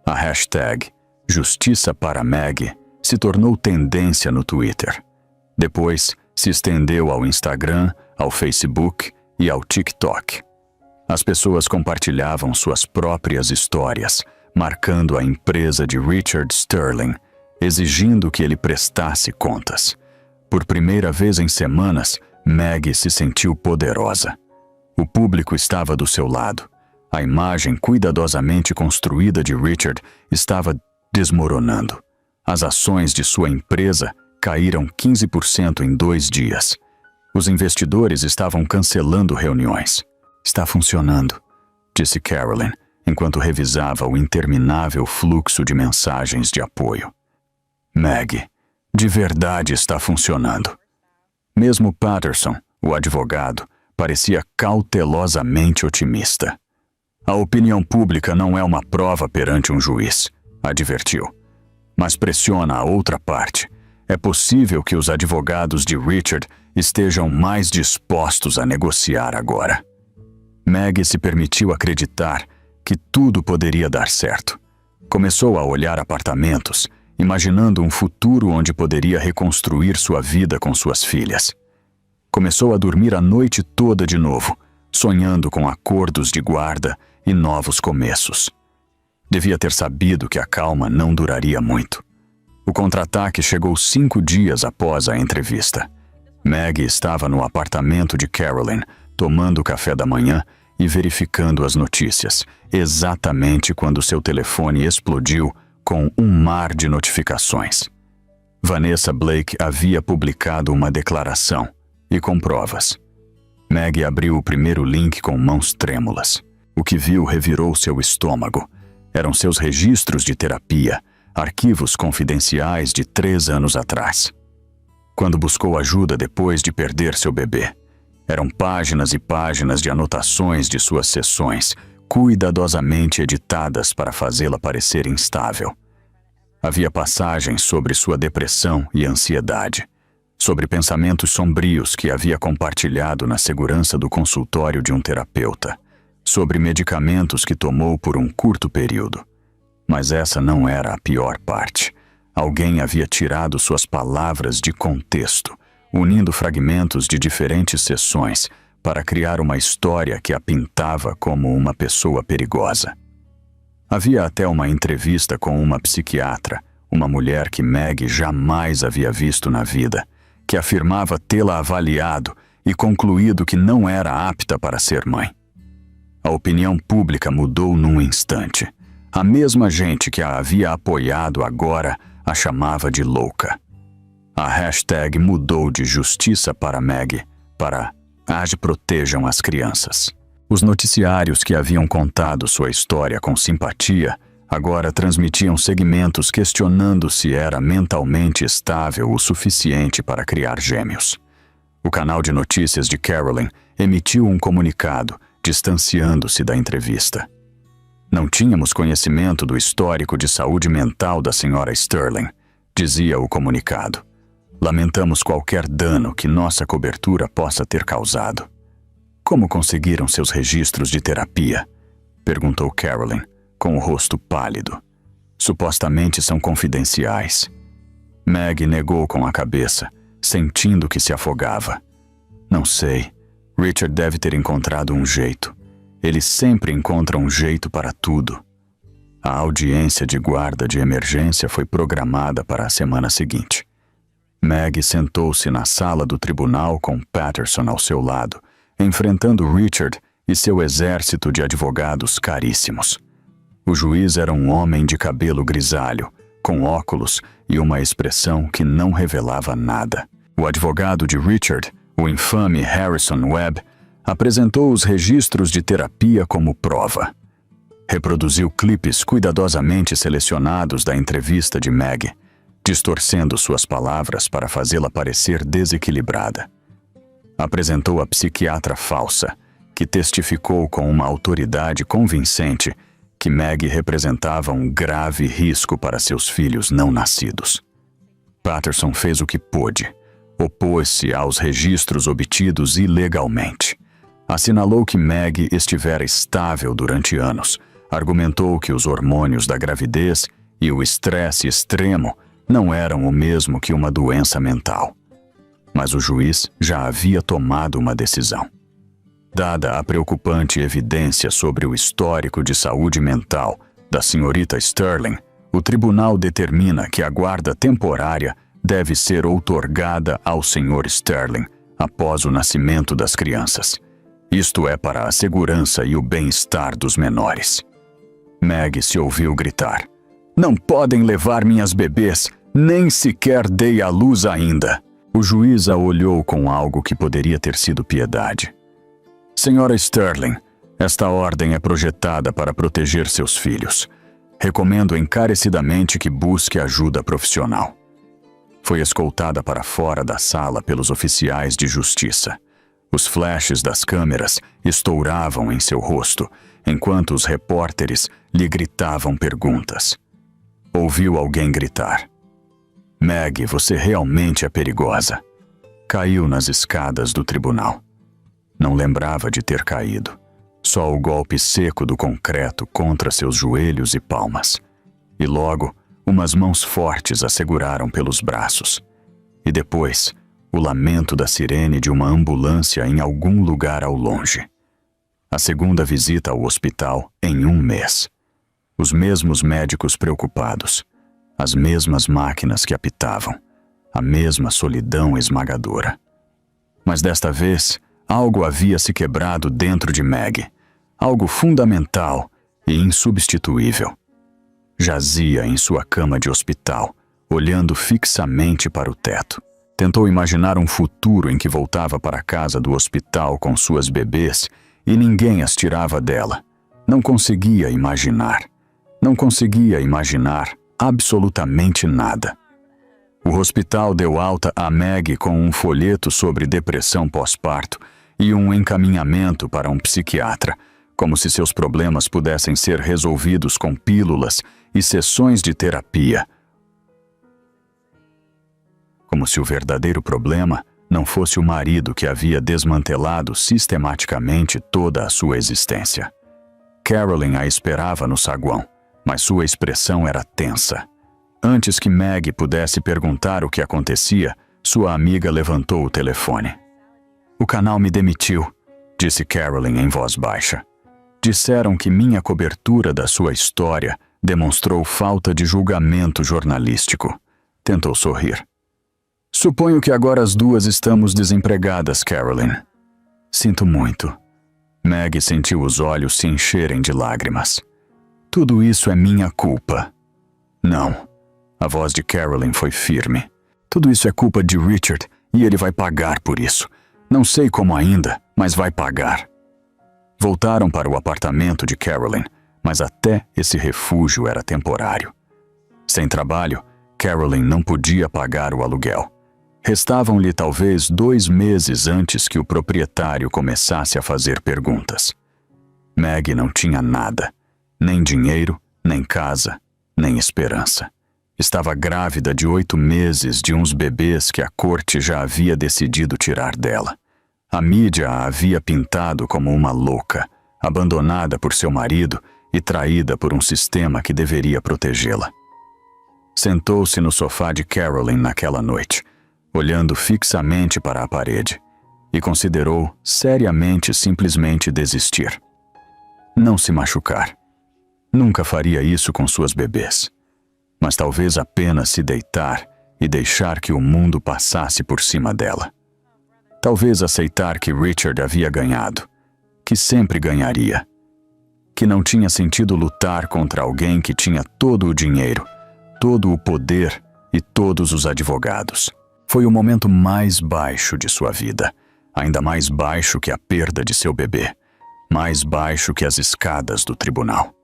A hashtag Justiça para Maggie se tornou tendência no Twitter. Depois se estendeu ao Instagram, ao Facebook e ao TikTok. As pessoas compartilhavam suas próprias histórias, marcando a empresa de Richard Sterling, exigindo que ele prestasse contas. Por primeira vez em semanas, Maggie se sentiu poderosa. O público estava do seu lado. A imagem cuidadosamente construída de Richard estava desmoronando. As ações de sua empresa caíram 15% em 2 dias. Os investidores estavam cancelando reuniões. Está funcionando, disse Carolyn, enquanto revisava o interminável fluxo de mensagens de apoio. Maggie, de verdade está funcionando. Mesmo Patterson, o advogado, parecia cautelosamente otimista. A opinião pública não é uma prova perante um juiz, advertiu. Mas pressiona a outra parte. É possível que os advogados de Richard estejam mais dispostos a negociar agora. Maggie se permitiu acreditar que tudo poderia dar certo. Começou a olhar apartamentos imaginando um futuro onde poderia reconstruir sua vida com suas filhas. Começou a dormir a noite toda de novo, sonhando com acordos de guarda e novos começos. Devia ter sabido que a calma não duraria muito. O contra-ataque chegou 5 dias após a entrevista. Maggie estava no apartamento de Carolyn, tomando café da manhã e verificando as notícias, exatamente quando seu telefone explodiu com um mar de notificações. Vanessa Blake havia publicado uma declaração, e com provas. Maggie abriu o primeiro link com mãos trêmulas. O que viu revirou seu estômago. Eram seus registros de terapia, arquivos confidenciais de 3 anos atrás. Quando buscou ajuda depois de perder seu bebê, eram páginas e páginas de anotações de suas sessões, cuidadosamente editadas para fazê-la parecer instável. Havia passagens sobre sua depressão e ansiedade, sobre pensamentos sombrios que havia compartilhado na segurança do consultório de um terapeuta, sobre medicamentos que tomou por um curto período. Mas essa não era a pior parte. Alguém havia tirado suas palavras de contexto, unindo fragmentos de diferentes sessões para criar uma história que a pintava como uma pessoa perigosa. Havia até uma entrevista com uma psiquiatra, uma mulher que Maggie jamais havia visto na vida, que afirmava tê-la avaliado e concluído que não era apta para ser mãe. A opinião pública mudou num instante. A mesma gente que a havia apoiado agora a chamava de louca. A hashtag mudou de justiça para Maggie para protejam as crianças. Os noticiários que haviam contado sua história com simpatia agora transmitiam segmentos questionando se era mentalmente estável o suficiente para criar gêmeos. O canal de notícias de Carolyn emitiu um comunicado, distanciando-se da entrevista. Não tínhamos conhecimento do histórico de saúde mental da Sra. Sterling, dizia o comunicado. Lamentamos qualquer dano que nossa cobertura possa ter causado. Como conseguiram seus registros de terapia? Perguntou Carolyn, com o rosto pálido. Supostamente são confidenciais. Maggie negou com a cabeça, sentindo que se afogava. Não sei. Richard deve ter encontrado um jeito. Ele sempre encontra um jeito para tudo. A audiência de guarda de emergência foi programada para a semana seguinte. Maggie sentou-se na sala do tribunal com Patterson ao seu lado, enfrentando Richard e seu exército de advogados caríssimos. O juiz era um homem de cabelo grisalho, com óculos e uma expressão que não revelava nada. O advogado de Richard, o infame Harrison Webb, apresentou os registros de terapia como prova. Reproduziu clipes cuidadosamente selecionados da entrevista de Maggie, distorcendo suas palavras para fazê-la parecer desequilibrada. Apresentou a psiquiatra falsa, que testificou com uma autoridade convincente que Maggie representava um grave risco para seus filhos não nascidos. Patterson fez o que pôde. Opôs-se aos registros obtidos ilegalmente. Assinalou que Maggie estivera estável durante anos. Argumentou que os hormônios da gravidez e o estresse extremo não eram o mesmo que uma doença mental. Mas o juiz já havia tomado uma decisão. Dada a preocupante evidência sobre o histórico de saúde mental da senhorita Sterling, o tribunal determina que a guarda temporária deve ser outorgada ao Sr. Sterling após o nascimento das crianças. Isto é para a segurança e o bem-estar dos menores. Maggie se ouviu gritar: "Não podem levar minhas bebês, nem sequer dei à luz ainda." O juiz a olhou com algo que poderia ter sido piedade. "Senhora Sterling, esta ordem é projetada para proteger seus filhos. Recomendo encarecidamente que busque ajuda profissional." Foi escoltada para fora da sala pelos oficiais de justiça. Os flashes das câmeras estouravam em seu rosto, enquanto os repórteres lhe gritavam perguntas. Ouviu alguém gritar: "Maggie, você realmente é perigosa." Caiu nas escadas do tribunal. Não lembrava de ter caído. Só o golpe seco do concreto contra seus joelhos e palmas. E logo, Umas mãos fortes a seguraram pelos braços. E depois, o lamento da sirene de uma ambulância em algum lugar ao longe. A segunda visita ao hospital em 1 mês. Os mesmos médicos preocupados. As mesmas máquinas que apitavam. A mesma solidão esmagadora. Mas desta vez, algo havia se quebrado dentro de Meg. Algo fundamental e insubstituível. Jazia em sua cama de hospital, olhando fixamente para o teto. Tentou imaginar um futuro em que voltava para a casa do hospital com suas bebês e ninguém as tirava dela. Não conseguia imaginar. Não conseguia imaginar absolutamente nada. O hospital deu alta a Meg com um folheto sobre depressão pós-parto e um encaminhamento para um psiquiatra, como se seus problemas pudessem ser resolvidos com pílulas e sessões de terapia. Como se o verdadeiro problema não fosse o marido que havia desmantelado sistematicamente toda a sua existência. Carolyn a esperava no saguão, mas sua expressão era tensa. Antes que Meg pudesse perguntar o que acontecia, sua amiga levantou o telefone. "O canal me demitiu", disse Carolyn em voz baixa. "Disseram que minha cobertura da sua história demonstrou falta de julgamento jornalístico." Tentou sorrir. "Suponho que agora as duas estamos desempregadas, Carolyn." "Sinto muito." Meg sentiu os olhos se encherem de lágrimas. "Tudo isso é minha culpa." "Não." A voz de Carolyn foi firme. "Tudo isso é culpa de Richard e ele vai pagar por isso. Não sei como ainda, mas vai pagar." Voltaram para o apartamento de Carolyn, mas até esse refúgio era temporário. Sem trabalho, Carolyn não podia pagar o aluguel. Restavam-lhe talvez 2 meses antes que o proprietário começasse a fazer perguntas. Meg não tinha nada, nem dinheiro, nem casa, nem esperança. Estava grávida de 8 meses de uns bebês que a corte já havia decidido tirar dela. A mídia a havia pintado como uma louca, abandonada por seu marido e traída por um sistema que deveria protegê-la. Sentou-se no sofá de Carolyn naquela noite, olhando fixamente para a parede, e considerou seriamente simplesmente desistir. Não se machucar. Nunca faria isso com suas bebês. Mas talvez apenas se deitar e deixar que o mundo passasse por cima dela. Talvez aceitar que Richard havia ganhado, que sempre ganharia, que não tinha sentido lutar contra alguém que tinha todo o dinheiro, todo o poder e todos os advogados. Foi o momento mais baixo de sua vida, ainda mais baixo que a perda de seu bebê, mais baixo que as escadas do tribunal.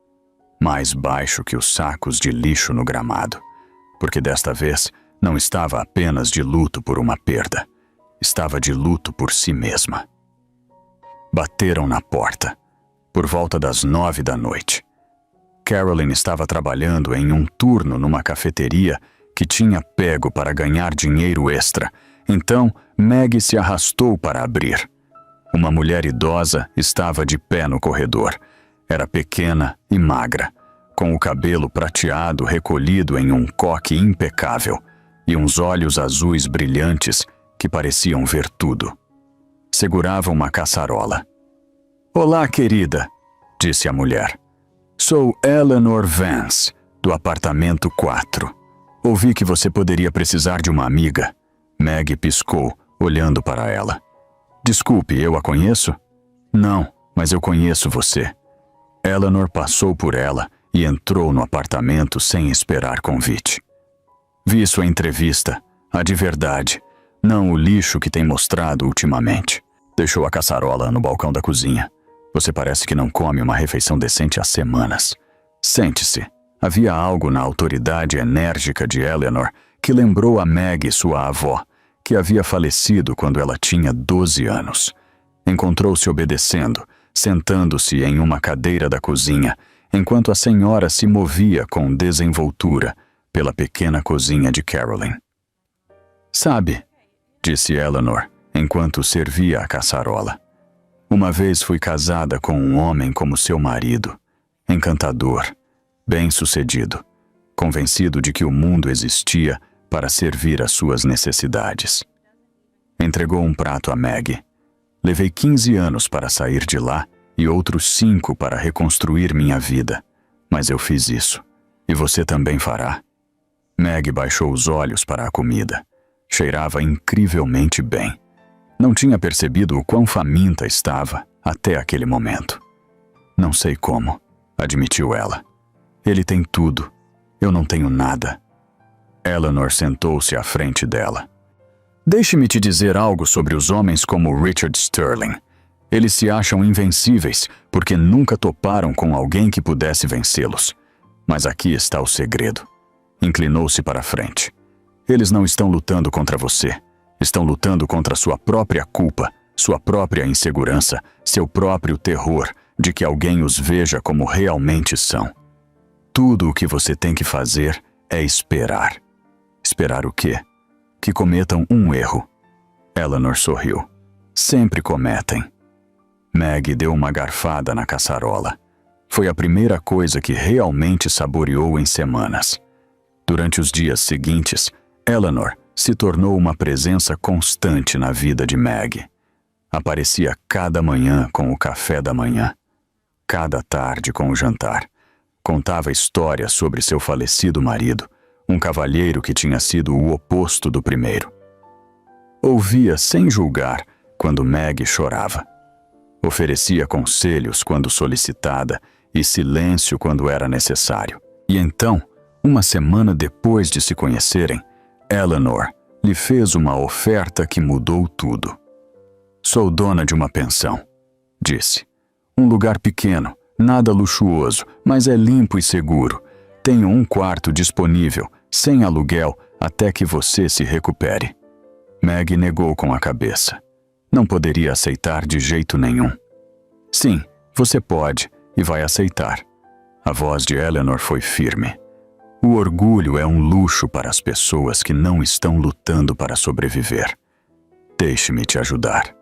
Mais baixo que os sacos de lixo no gramado, porque desta vez não estava apenas de luto por uma perda, estava de luto por si mesma. Bateram na porta, por volta das 9 da noite. Carolyn estava trabalhando em um turno numa cafeteria que tinha pego para ganhar dinheiro extra, então Meg se arrastou para abrir. Uma mulher idosa estava de pé no corredor. Era pequena e magra, com o cabelo prateado recolhido em um coque impecável e uns olhos azuis brilhantes que pareciam ver tudo. Segurava uma caçarola. "Olá, querida", disse a mulher. "Sou Eleanor Vance, do apartamento 4. Ouvi que você poderia precisar de uma amiga." Meg piscou, olhando para ela. "Desculpe, eu a conheço?" "Não, mas eu conheço você." Eleanor passou por ela e entrou no apartamento sem esperar convite. "Vi sua entrevista, a de verdade, não o lixo que tem mostrado ultimamente." Deixou a caçarola no balcão da cozinha. "Você parece que não come uma refeição decente há semanas. Sente-se." Havia algo na autoridade enérgica de Eleanor que lembrou a Meg sua avó, que havia falecido quando ela tinha 12 anos. Encontrou-se obedecendo, sentando-se em uma cadeira da cozinha, enquanto a senhora se movia com desenvoltura pela pequena cozinha de Carolyn. "Sabe", disse Eleanor, enquanto servia a caçarola, "uma vez fui casada com um homem como seu marido, encantador, bem-sucedido, convencido de que o mundo existia para servir às suas necessidades. Entregou um prato a Maggie. Levei 15 anos para sair de lá e outros 5 para reconstruir minha vida. Mas eu fiz isso. E você também fará. Maggie baixou os olhos para a comida. Cheirava incrivelmente bem. Não tinha percebido o quão faminta estava até aquele momento. Não sei como, admitiu ela. Ele tem tudo. Eu não tenho nada. Eleanor sentou-se à frente dela. Deixe-me te dizer algo sobre os homens como Richard Sterling. Eles se acham invencíveis porque nunca toparam com alguém que pudesse vencê-los. Mas aqui está o segredo. Inclinou-se para a frente. Eles não estão lutando contra você. Estão lutando contra sua própria culpa, sua própria insegurança, seu próprio terror de que alguém os veja como realmente são. Tudo o que você tem que fazer é esperar. Esperar o quê? Que cometam um erro. Eleanor sorriu. Sempre cometem. Maggie deu uma garfada na caçarola. Foi a primeira coisa que realmente saboreou em semanas. Durante os dias seguintes, Eleanor se tornou uma presença constante na vida de Maggie. Aparecia cada manhã com o café da manhã, cada tarde com o jantar. Contava histórias sobre seu falecido marido, um cavalheiro que tinha sido o oposto do primeiro. Ouvia sem julgar quando Maggie chorava. Oferecia conselhos quando solicitada e silêncio quando era necessário. E então, uma semana depois de se conhecerem, Eleanor lhe fez uma oferta que mudou tudo. Sou dona de uma pensão, disse. Um lugar pequeno, nada luxuoso, mas é limpo e seguro. Tenho um quarto disponível, sem aluguel, até que você se recupere. Maggie negou com a cabeça. Não poderia aceitar de jeito nenhum. Sim, você pode e vai aceitar. A voz de Eleanor foi firme. O orgulho é um luxo para as pessoas que não estão lutando para sobreviver. Deixe-me te ajudar.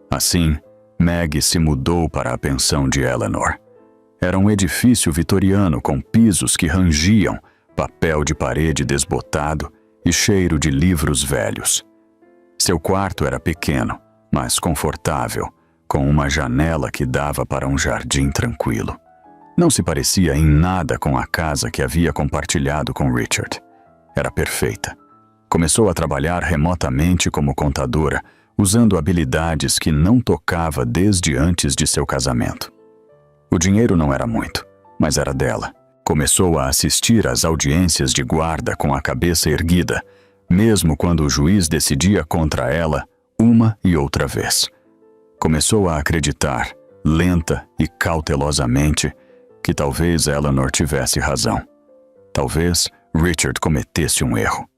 Assim, Maggie se mudou para a pensão de Eleanor. Era um edifício vitoriano com pisos que rangiam, papel de parede desbotado e cheiro de livros velhos. Seu quarto era pequeno, mas confortável, com uma janela que dava para um jardim tranquilo. Não se parecia em nada com a casa que havia compartilhado com Richard. Era perfeita. Começou a trabalhar remotamente como contadora, usando habilidades que não tocava desde antes de seu casamento. O dinheiro não era muito, mas era dela. Começou a assistir às audiências de guarda com a cabeça erguida, mesmo quando o juiz decidia contra ela uma e outra vez. Começou a acreditar, lenta e cautelosamente, que talvez Eleanor tivesse razão. Talvez Richard cometesse um erro.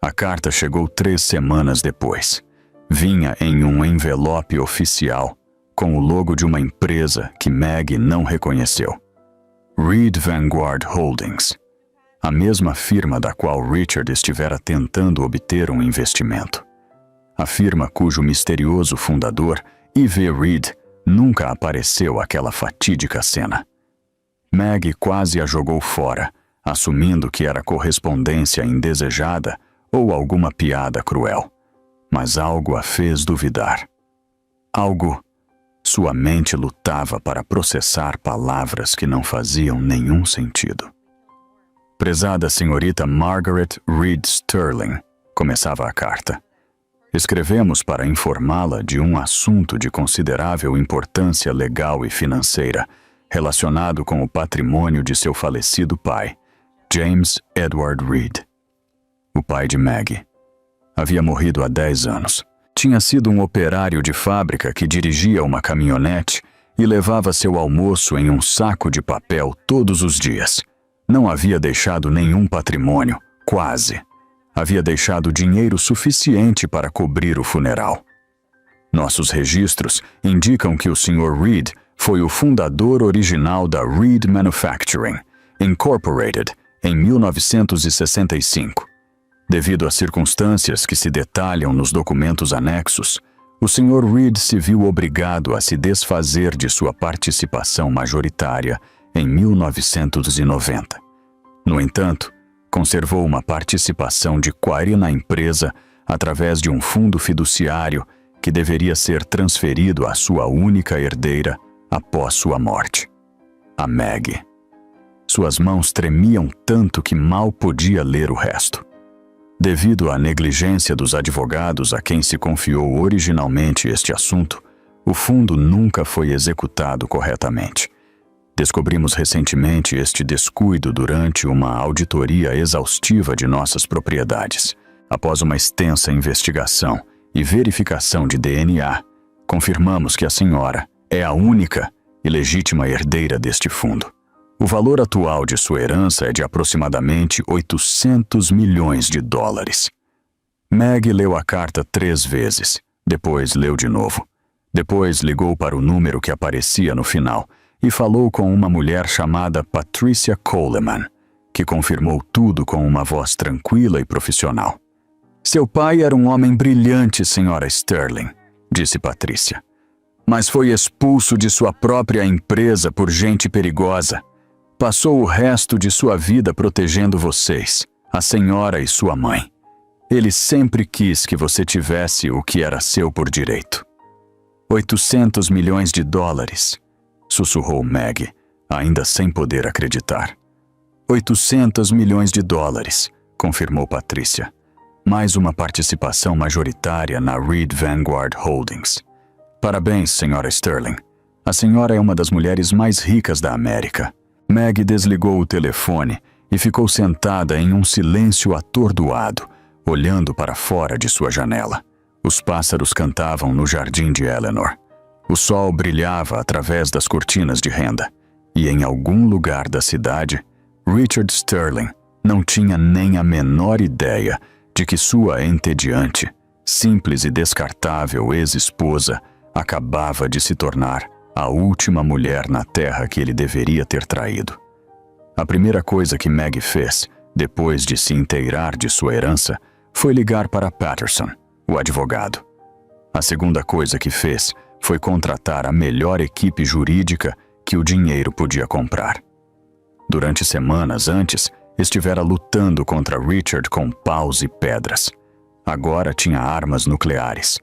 A carta chegou 3 semanas depois. Vinha em um envelope oficial, com o logo de uma empresa que Maggie não reconheceu. Reed Vanguard Holdings, a mesma firma da qual Richard estivera tentando obter um investimento. A firma cujo misterioso fundador, E.V. Reed, nunca apareceu àquela fatídica cena. Maggie quase a jogou fora, assumindo que era correspondência indesejada ou alguma piada cruel. Mas algo a fez duvidar. Algo. Sua mente lutava para processar palavras que não faziam nenhum sentido. Prezada senhorita Margaret Reed Sterling, começava a carta. Escrevemos para informá-la de um assunto de considerável importância legal e financeira, relacionado com o patrimônio de seu falecido pai, James Edward Reed. O pai de Maggie. Havia morrido há 10 anos. Tinha sido um operário de fábrica que dirigia uma caminhonete e levava seu almoço em um saco de papel todos os dias. Não havia deixado nenhum patrimônio, quase. Havia deixado dinheiro suficiente para cobrir o funeral. Nossos registros indicam que o Sr. Reed foi o fundador original da Reed Manufacturing, Incorporated, em 1965. Devido às circunstâncias que se detalham nos documentos anexos, o Sr. Reed se viu obrigado a se desfazer de sua participação majoritária em 1990. No entanto, conservou uma participação de 40% na empresa através de um fundo fiduciário que deveria ser transferido à sua única herdeira após sua morte, a Maggie. Suas mãos tremiam tanto que mal podia ler o resto. Devido à negligência dos advogados a quem se confiou originalmente este assunto, o fundo nunca foi executado corretamente. Descobrimos recentemente este descuido durante uma auditoria exaustiva de nossas propriedades. Após uma extensa investigação e verificação de DNA, confirmamos que a senhora é a única e legítima herdeira deste fundo. O valor atual de sua herança é de aproximadamente $800 milhões. Maggie leu a carta 3 vezes, depois leu de novo. Depois ligou para o número que aparecia no final e falou com uma mulher chamada Patricia Coleman, que confirmou tudo com uma voz tranquila e profissional. Seu pai era um homem brilhante, senhora Sterling, disse Patricia, mas foi expulso de sua própria empresa por gente perigosa. Passou o resto de sua vida protegendo vocês, a senhora e sua mãe. Ele sempre quis que você tivesse o que era seu por direito. $800 milhões, sussurrou Maggie, ainda sem poder acreditar. $800 milhões, confirmou Patricia. Mais uma participação majoritária na Reed Vanguard Holdings. Parabéns, senhora Sterling. A senhora é uma das mulheres mais ricas da América. Maggie desligou o telefone e ficou sentada em um silêncio atordoado, olhando para fora de sua janela. Os pássaros cantavam no jardim de Eleanor. O sol brilhava através das cortinas de renda. E em algum lugar da cidade, Richard Sterling não tinha nem a menor ideia de que sua entediante, simples e descartável ex-esposa acabava de se tornar a última mulher na terra que ele deveria ter traído. A primeira coisa que Maggie fez, depois de se inteirar de sua herança, foi ligar para Patterson, o advogado. A segunda coisa que fez foi contratar a melhor equipe jurídica que o dinheiro podia comprar. Durante semanas antes, estivera lutando contra Richard com paus e pedras. Agora tinha armas nucleares.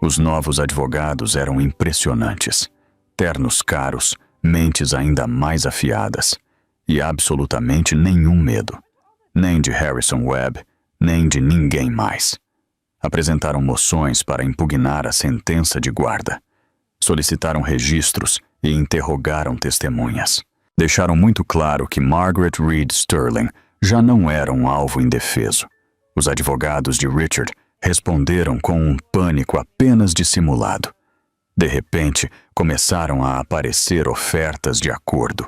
Os novos advogados eram impressionantes. Ternos caros, mentes ainda mais afiadas. E absolutamente nenhum medo. Nem de Harrison Webb, nem de ninguém mais. Apresentaram moções para impugnar a sentença de guarda. Solicitaram registros e interrogaram testemunhas. Deixaram muito claro que Margaret Reed Sterling já não era um alvo indefeso. Os advogados de Richard responderam com um pânico apenas dissimulado. De repente, começaram a aparecer ofertas de acordo.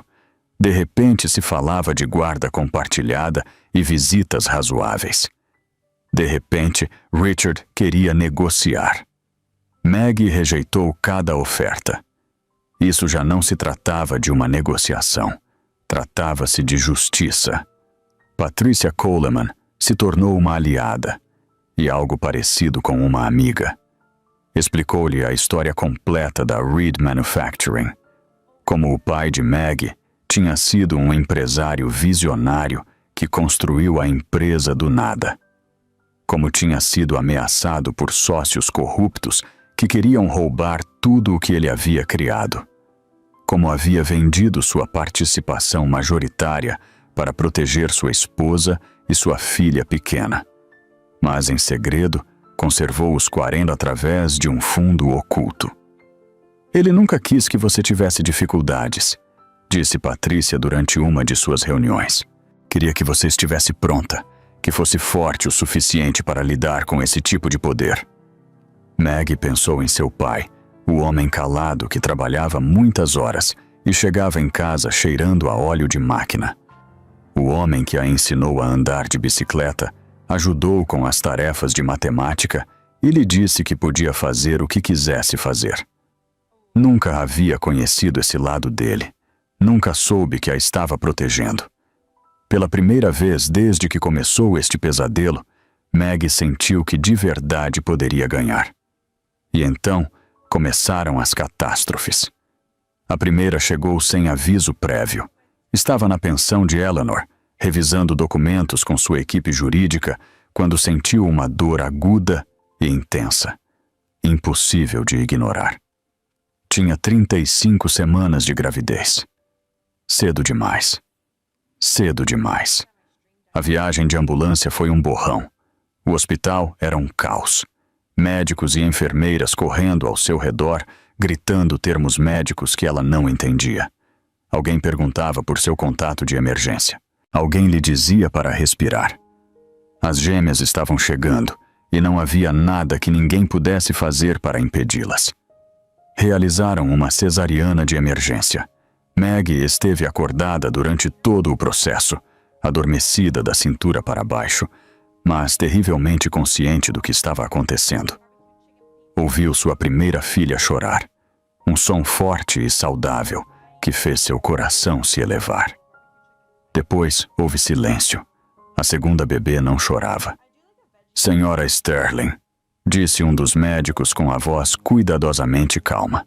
De repente, se falava de guarda compartilhada e visitas razoáveis. De repente, Richard queria negociar. Maggie rejeitou cada oferta. Isso já não se tratava de uma negociação. Tratava-se de justiça. Patricia Coleman se tornou uma aliada e algo parecido com uma amiga. Explicou-lhe a história completa da Reed Manufacturing. Como o pai de Maggie tinha sido um empresário visionário que construiu a empresa do nada. Como tinha sido ameaçado por sócios corruptos que queriam roubar tudo o que ele havia criado. Como havia vendido sua participação majoritária para proteger sua esposa e sua filha pequena. Mas, em segredo, conservou os 40 através de um fundo oculto. Ele nunca quis que você tivesse dificuldades, disse Patricia durante uma de suas reuniões. Queria que você estivesse pronta, que fosse forte o suficiente para lidar com esse tipo de poder. Maggie pensou em seu pai, o homem calado que trabalhava muitas horas e chegava em casa cheirando a óleo de máquina. O homem que a ensinou a andar de bicicleta, ajudou com as tarefas de matemática e lhe disse que podia fazer o que quisesse fazer. Nunca havia conhecido esse lado dele. Nunca soube que a estava protegendo. Pela primeira vez desde que começou este pesadelo, Maggie sentiu que de verdade poderia ganhar. E então, começaram as catástrofes. A primeira chegou sem aviso prévio. Estava na pensão de Eleanor, revisando documentos com sua equipe jurídica, quando sentiu uma dor aguda e intensa, impossível de ignorar. Tinha 35 semanas de gravidez. Cedo demais. Cedo demais. A viagem de ambulância foi um borrão. O hospital era um caos. Médicos e enfermeiras correndo ao seu redor, gritando termos médicos que ela não entendia. Alguém perguntava por seu contato de emergência. Alguém lhe dizia para respirar. As gêmeas estavam chegando e não havia nada que ninguém pudesse fazer para impedi-las. Realizaram uma cesariana de emergência. Maggie esteve acordada durante todo o processo, adormecida da cintura para baixo, mas terrivelmente consciente do que estava acontecendo. Ouviu sua primeira filha chorar, um som forte e saudável que fez seu coração se elevar. Depois houve silêncio. A segunda bebê não chorava. "Senhora Sterling", disse um dos médicos com a voz cuidadosamente calma.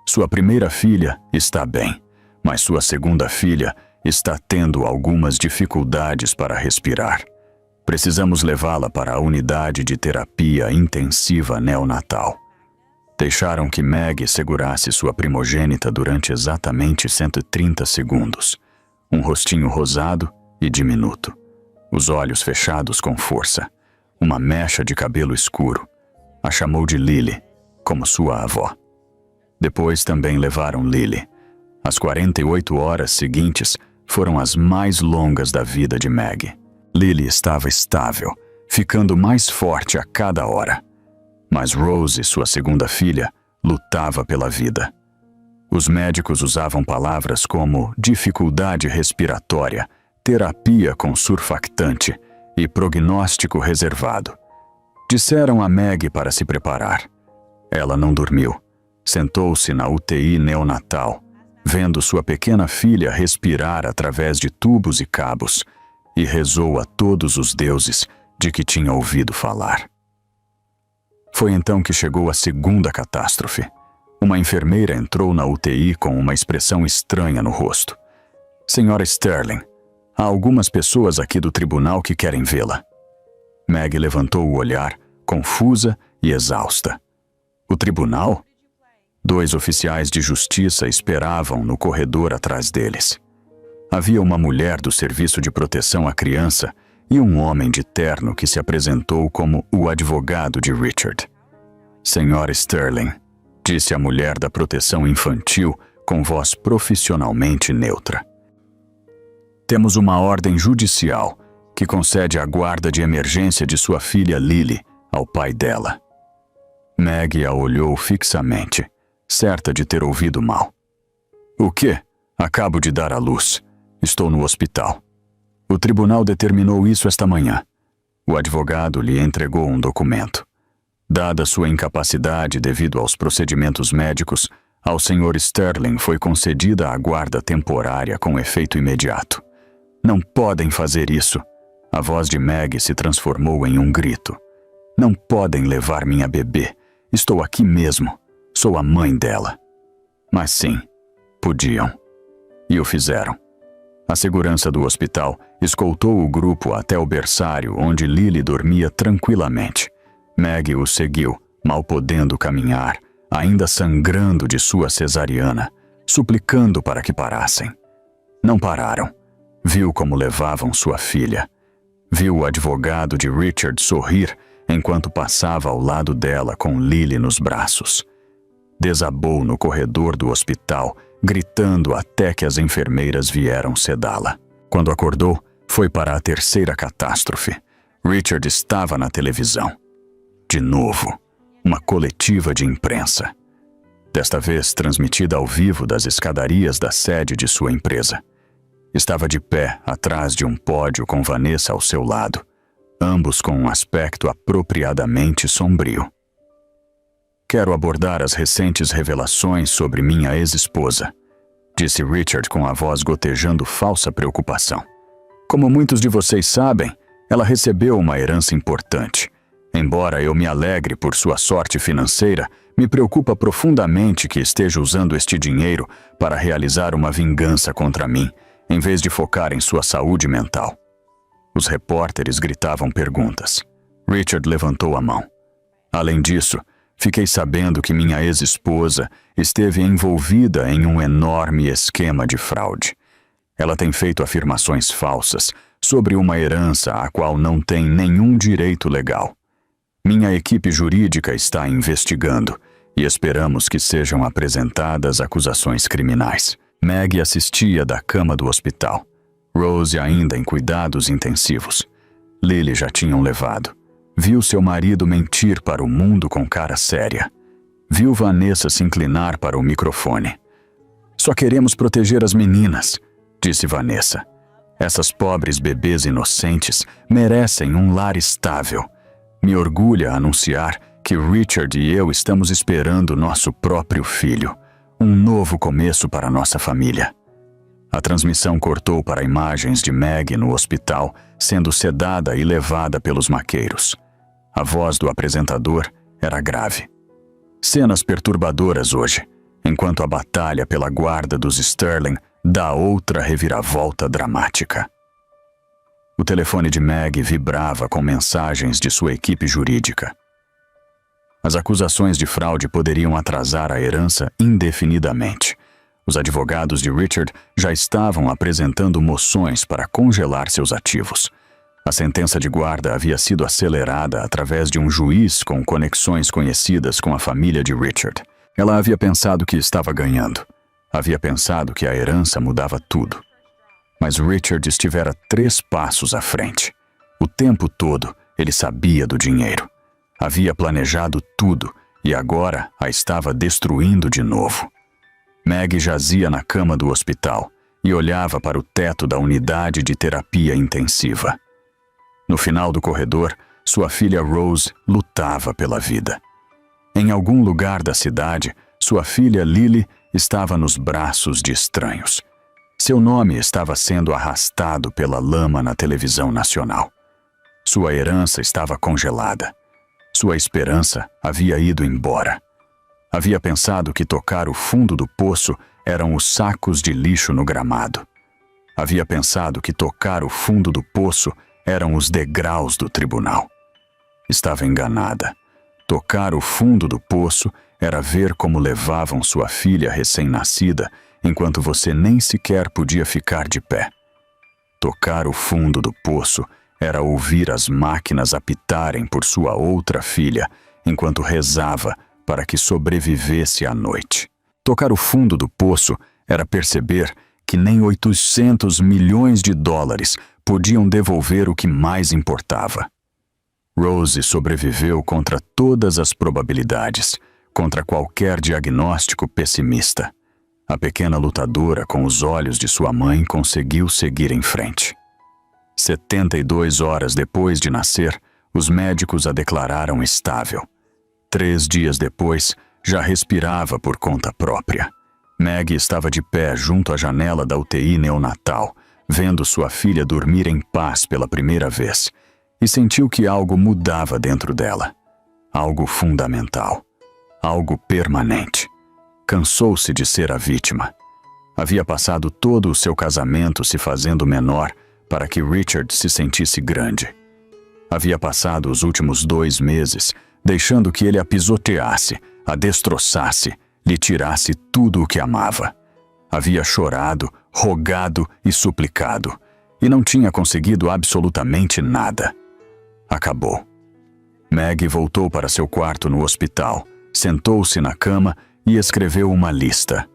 "Sua primeira filha está bem, mas sua segunda filha está tendo algumas dificuldades para respirar. Precisamos levá-la para a unidade de terapia intensiva neonatal." Deixaram que Maggie segurasse sua primogênita durante exatamente 130 segundos. Um rostinho rosado e diminuto. Os olhos fechados com força. Uma mecha de cabelo escuro. A chamou de Lily, como sua avó. Depois também levaram Lily. As 48 horas seguintes foram as mais longas da vida de Maggie. Lily estava estável, ficando mais forte a cada hora. Mas Rose, sua segunda filha, lutava pela vida. Os médicos usavam palavras como dificuldade respiratória, terapia com surfactante e prognóstico reservado. Disseram a Maggie para se preparar. Ela não dormiu. Sentou-se na UTI neonatal, vendo sua pequena filha respirar através de tubos e cabos, e rezou a todos os deuses de que tinha ouvido falar. Foi então que chegou a segunda catástrofe. Uma enfermeira entrou na UTI com uma expressão estranha no rosto. "Senhora Sterling, há algumas pessoas aqui do tribunal que querem vê-la." Maggie levantou o olhar, confusa e exausta. "O tribunal?" 2 oficiais de justiça esperavam no corredor atrás deles. Havia uma mulher do Serviço de Proteção à Criança e um homem de terno que se apresentou como o advogado de Richard. "Senhora Sterling", disse a mulher da proteção infantil com voz profissionalmente neutra. "Temos uma ordem judicial que concede a guarda de emergência de sua filha Lily ao pai dela." Maggie a olhou fixamente, certa de ter ouvido mal. "O quê? Acabo de dar à luz. Estou no hospital. O tribunal determinou isso esta manhã." O advogado lhe entregou um documento. Dada sua incapacidade devido aos procedimentos médicos, ao Sr. Sterling foi concedida a guarda temporária com efeito imediato. "Não podem fazer isso." A voz de Maggie se transformou em um grito. "Não podem levar minha bebê. Estou aqui mesmo. Sou a mãe dela." Mas sim, podiam. E o fizeram. A segurança do hospital escoltou o grupo até o berçário onde Lily dormia tranquilamente. Maggie o seguiu, mal podendo caminhar, ainda sangrando de sua cesariana, suplicando para que parassem. Não pararam. Viu como levavam sua filha. Viu o advogado de Richard sorrir enquanto passava ao lado dela com Lily nos braços. Desabou no corredor do hospital, gritando até que as enfermeiras vieram sedá-la. Quando acordou, foi para a terceira catástrofe. Richard estava na televisão. De novo, uma coletiva de imprensa. Desta vez transmitida ao vivo das escadarias da sede de sua empresa. Estava de pé atrás de um pódio com Vanessa ao seu lado, ambos com um aspecto apropriadamente sombrio. "Quero abordar as recentes revelações sobre minha ex-esposa", disse Richard com a voz gotejando falsa preocupação. "Como muitos de vocês sabem, ela recebeu uma herança importante. Embora eu me alegre por sua sorte financeira, me preocupa profundamente que esteja usando este dinheiro para realizar uma vingança contra mim, em vez de focar em sua saúde mental. Os repórteres gritavam perguntas. Richard levantou a mão. Além disso, fiquei sabendo que minha ex-esposa esteve envolvida em um enorme esquema de fraude. Ela tem feito afirmações falsas sobre uma herança a qual não tem nenhum direito legal. Minha equipe jurídica está investigando e esperamos que sejam apresentadas acusações criminais. Meg assistia da cama do hospital. Rose ainda em cuidados intensivos. Lily já tinham levado. Viu seu marido mentir para o mundo com cara séria. Viu Vanessa se inclinar para o microfone. Só queremos proteger as meninas, disse Vanessa. Essas pobres bebês inocentes merecem um lar estável. Me orgulha anunciar que Richard e eu estamos esperando nosso próprio filho. Um novo começo para nossa família. A transmissão cortou para imagens de Meg no hospital, sendo sedada e levada pelos maqueiros. A voz do apresentador era grave. Cenas perturbadoras hoje, enquanto a batalha pela guarda dos Sterling dá outra reviravolta dramática. O telefone de Meg vibrava com mensagens de sua equipe jurídica. As acusações de fraude poderiam atrasar a herança indefinidamente. Os advogados de Richard já estavam apresentando moções para congelar seus ativos. A sentença de guarda havia sido acelerada através de um juiz com conexões conhecidas com a família de Richard. Ela havia pensado que estava ganhando. Havia pensado que a herança mudava tudo. Mas Richard estivera 3 passos à frente. O tempo todo, ele sabia do dinheiro. Havia planejado tudo e agora a estava destruindo de novo. Meg jazia na cama do hospital e olhava para o teto da unidade de terapia intensiva. No final do corredor, sua filha Rose lutava pela vida. Em algum lugar da cidade, sua filha Lily estava nos braços de estranhos. Seu nome estava sendo arrastado pela lama na televisão nacional. Sua herança estava congelada. Sua esperança havia ido embora. Havia pensado que tocar o fundo do poço eram os sacos de lixo no gramado. Havia pensado que tocar o fundo do poço eram os degraus do tribunal. Estava enganada. Tocar o fundo do poço era ver como levavam sua filha recém-nascida enquanto você nem sequer podia ficar de pé. Tocar o fundo do poço era ouvir as máquinas apitarem por sua outra filha enquanto rezava para que sobrevivesse à noite. Tocar o fundo do poço era perceber que nem 800 milhões de dólares podiam devolver o que mais importava. Rose sobreviveu contra todas as probabilidades, contra qualquer diagnóstico pessimista. A pequena lutadora com os olhos de sua mãe conseguiu seguir em frente. 72 horas depois de nascer, os médicos a declararam estável. 3 dias depois, já respirava por conta própria. Meg estava de pé junto à janela da UTI neonatal, vendo sua filha dormir em paz pela primeira vez, e sentiu que algo mudava dentro dela. Algo fundamental. Algo permanente. Cansou-se de ser a vítima. Havia passado todo o seu casamento se fazendo menor para que Richard se sentisse grande. Havia passado os últimos 2 meses deixando que ele a pisoteasse, a destroçasse, lhe tirasse tudo o que amava. Havia chorado, rogado e suplicado, e não tinha conseguido absolutamente nada. Acabou. Meg voltou para seu quarto no hospital, sentou-se na cama e escreveu uma lista.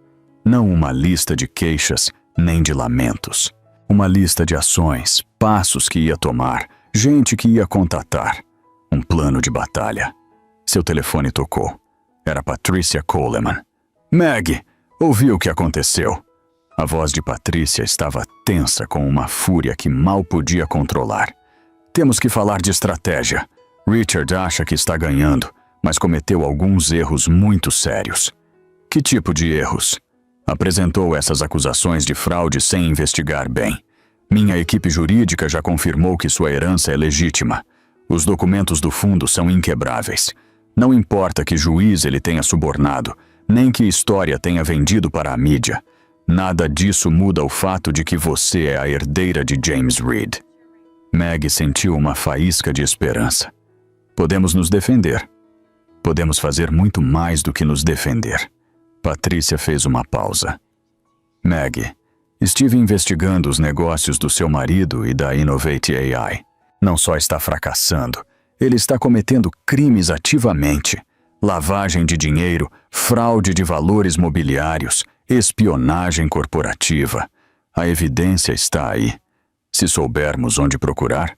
Não uma lista de queixas, nem de lamentos. Uma lista de ações, passos que ia tomar, gente que ia contatar. Um plano de batalha. Seu telefone tocou. Era Patricia Coleman. Meg, ouvi o que aconteceu. A voz de Patricia estava tensa com uma fúria que mal podia controlar. Temos que falar de estratégia. Richard acha que está ganhando, mas cometeu alguns erros muito sérios. Que tipo de erros? Apresentou essas acusações de fraude sem investigar bem. Minha equipe jurídica já confirmou que sua herança é legítima. Os documentos do fundo são inquebráveis. Não importa que juiz ele tenha subornado, nem que história tenha vendido para a mídia. Nada disso muda o fato de que você é a herdeira de James Reed. Meg sentiu uma faísca de esperança. Podemos nos defender. Podemos fazer muito mais do que nos defender. Patrícia fez uma pausa. Meg, estive investigando os negócios do seu marido e da Innovate AI. Não só está fracassando, ele está cometendo crimes ativamente. Lavagem de dinheiro, fraude de valores mobiliários, espionagem corporativa. A evidência está aí. Se soubermos onde procurar,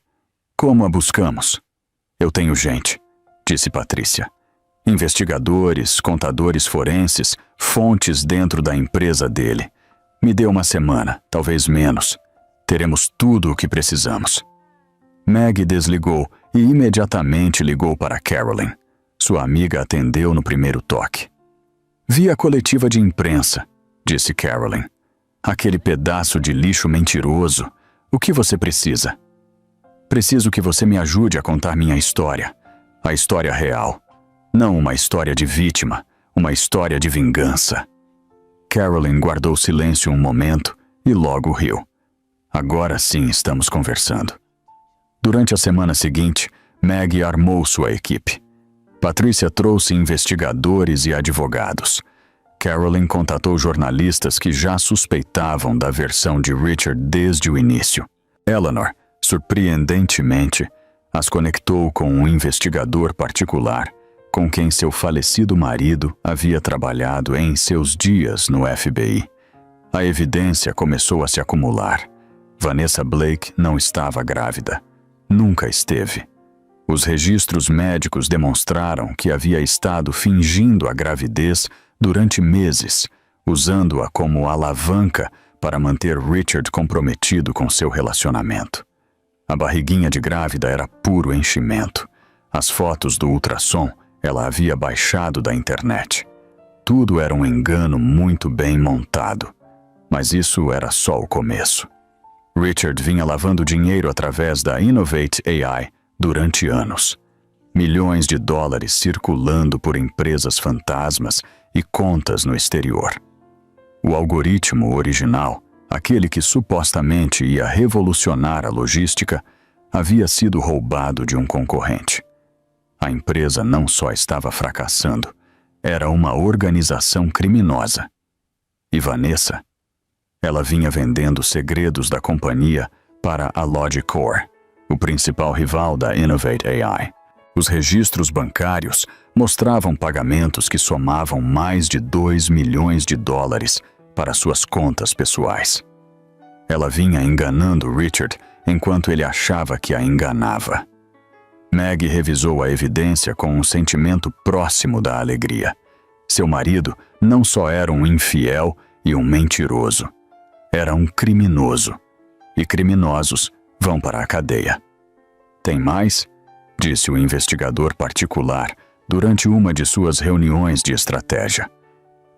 como a buscamos? Eu tenho gente, disse Patrícia. Investigadores, contadores forenses, fontes dentro da empresa dele. Me dê uma semana, talvez menos. Teremos tudo o que precisamos. Meg desligou e imediatamente ligou para Carolyn. Sua amiga atendeu no primeiro toque. Vi a coletiva de imprensa, disse Carolyn. Aquele pedaço de lixo mentiroso. O que você precisa? Preciso que você me ajude a contar minha história. A história real. Não uma história de vítima, uma história de vingança. Carolyn guardou silêncio um momento e logo riu. Agora sim estamos conversando. Durante a semana seguinte, Meg armou sua equipe. Patrícia trouxe investigadores e advogados. Carolyn contatou jornalistas que já suspeitavam da versão de Richard desde o início. Eleanor, surpreendentemente, as conectou com um investigador particular com quem seu falecido marido havia trabalhado em seus dias no FBI. A evidência começou a se acumular. Vanessa Blake não estava grávida. Nunca esteve. Os registros médicos demonstraram que havia estado fingindo a gravidez durante meses, usando-a como alavanca para manter Richard comprometido com seu relacionamento. A barriguinha de grávida era puro enchimento. As fotos do ultrassom ela havia baixado da internet. Tudo era um engano muito bem montado. Mas isso era só o começo. Richard vinha lavando dinheiro através da Innovate AI durante anos. Milhões de dólares circulando por empresas fantasmas e contas no exterior. O algoritmo original, aquele que supostamente ia revolucionar a logística, havia sido roubado de um concorrente. A empresa não só estava fracassando, era uma organização criminosa. E Vanessa? Ela vinha vendendo segredos da companhia para a Logicor, o principal rival da Innovate AI. Os registros bancários mostravam pagamentos que somavam mais de 2 milhões de dólares para suas contas pessoais. Ela vinha enganando Richard enquanto ele achava que a enganava. Meg revisou a evidência com um sentimento próximo da alegria. Seu marido não só era um infiel e um mentiroso, era um criminoso. E criminosos vão para a cadeia. Tem mais? Disse o investigador particular durante uma de suas reuniões de estratégia.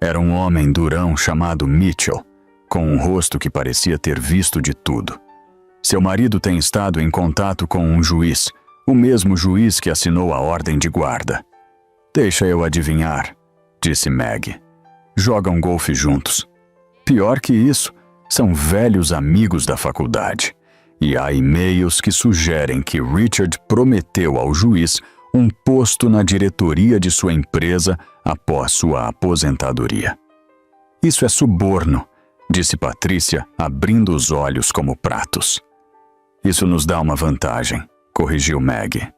Era um homem durão chamado Mitchell, com um rosto que parecia ter visto de tudo. Seu marido tem estado em contato com um juiz, o mesmo juiz que assinou a ordem de guarda. Deixa eu adivinhar, disse Meg. Jogam golfe juntos. Pior que isso, são velhos amigos da faculdade. E há e-mails que sugerem que Richard prometeu ao juiz um posto na diretoria de sua empresa após sua aposentadoria. Isso é suborno, disse Patrícia, abrindo os olhos como pratos. Isso nos dá uma vantagem, corrigiu Meg.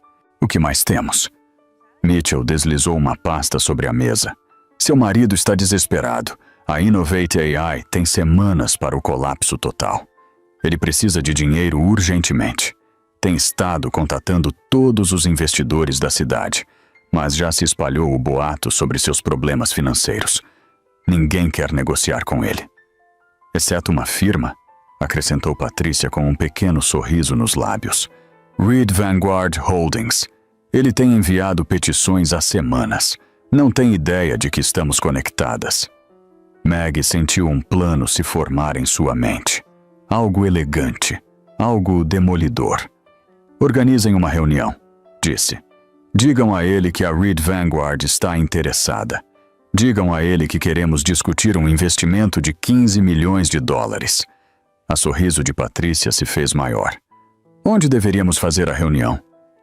O que mais temos? Mitchell deslizou uma pasta sobre a mesa. Seu marido está desesperado. A Innovate AI tem semanas para o colapso total. Ele precisa de dinheiro urgentemente. Tem estado contatando todos os investidores da cidade, mas já se espalhou o boato sobre seus problemas financeiros. Ninguém quer negociar com ele. Exceto uma firma, acrescentou Patrícia com um pequeno sorriso nos lábios. Reed Vanguard Holdings. Ele tem enviado petições há semanas. Não tem ideia de que estamos conectadas. Meg sentiu um plano se formar em sua mente. Algo elegante, algo demolidor. Organizem uma reunião, disse. Digam a ele que a Reed Vanguard está interessada. Digam a ele que queremos discutir um investimento de 15 milhões de dólares. A sorriso de Patrícia se fez maior. Onde deveríamos fazer a reunião?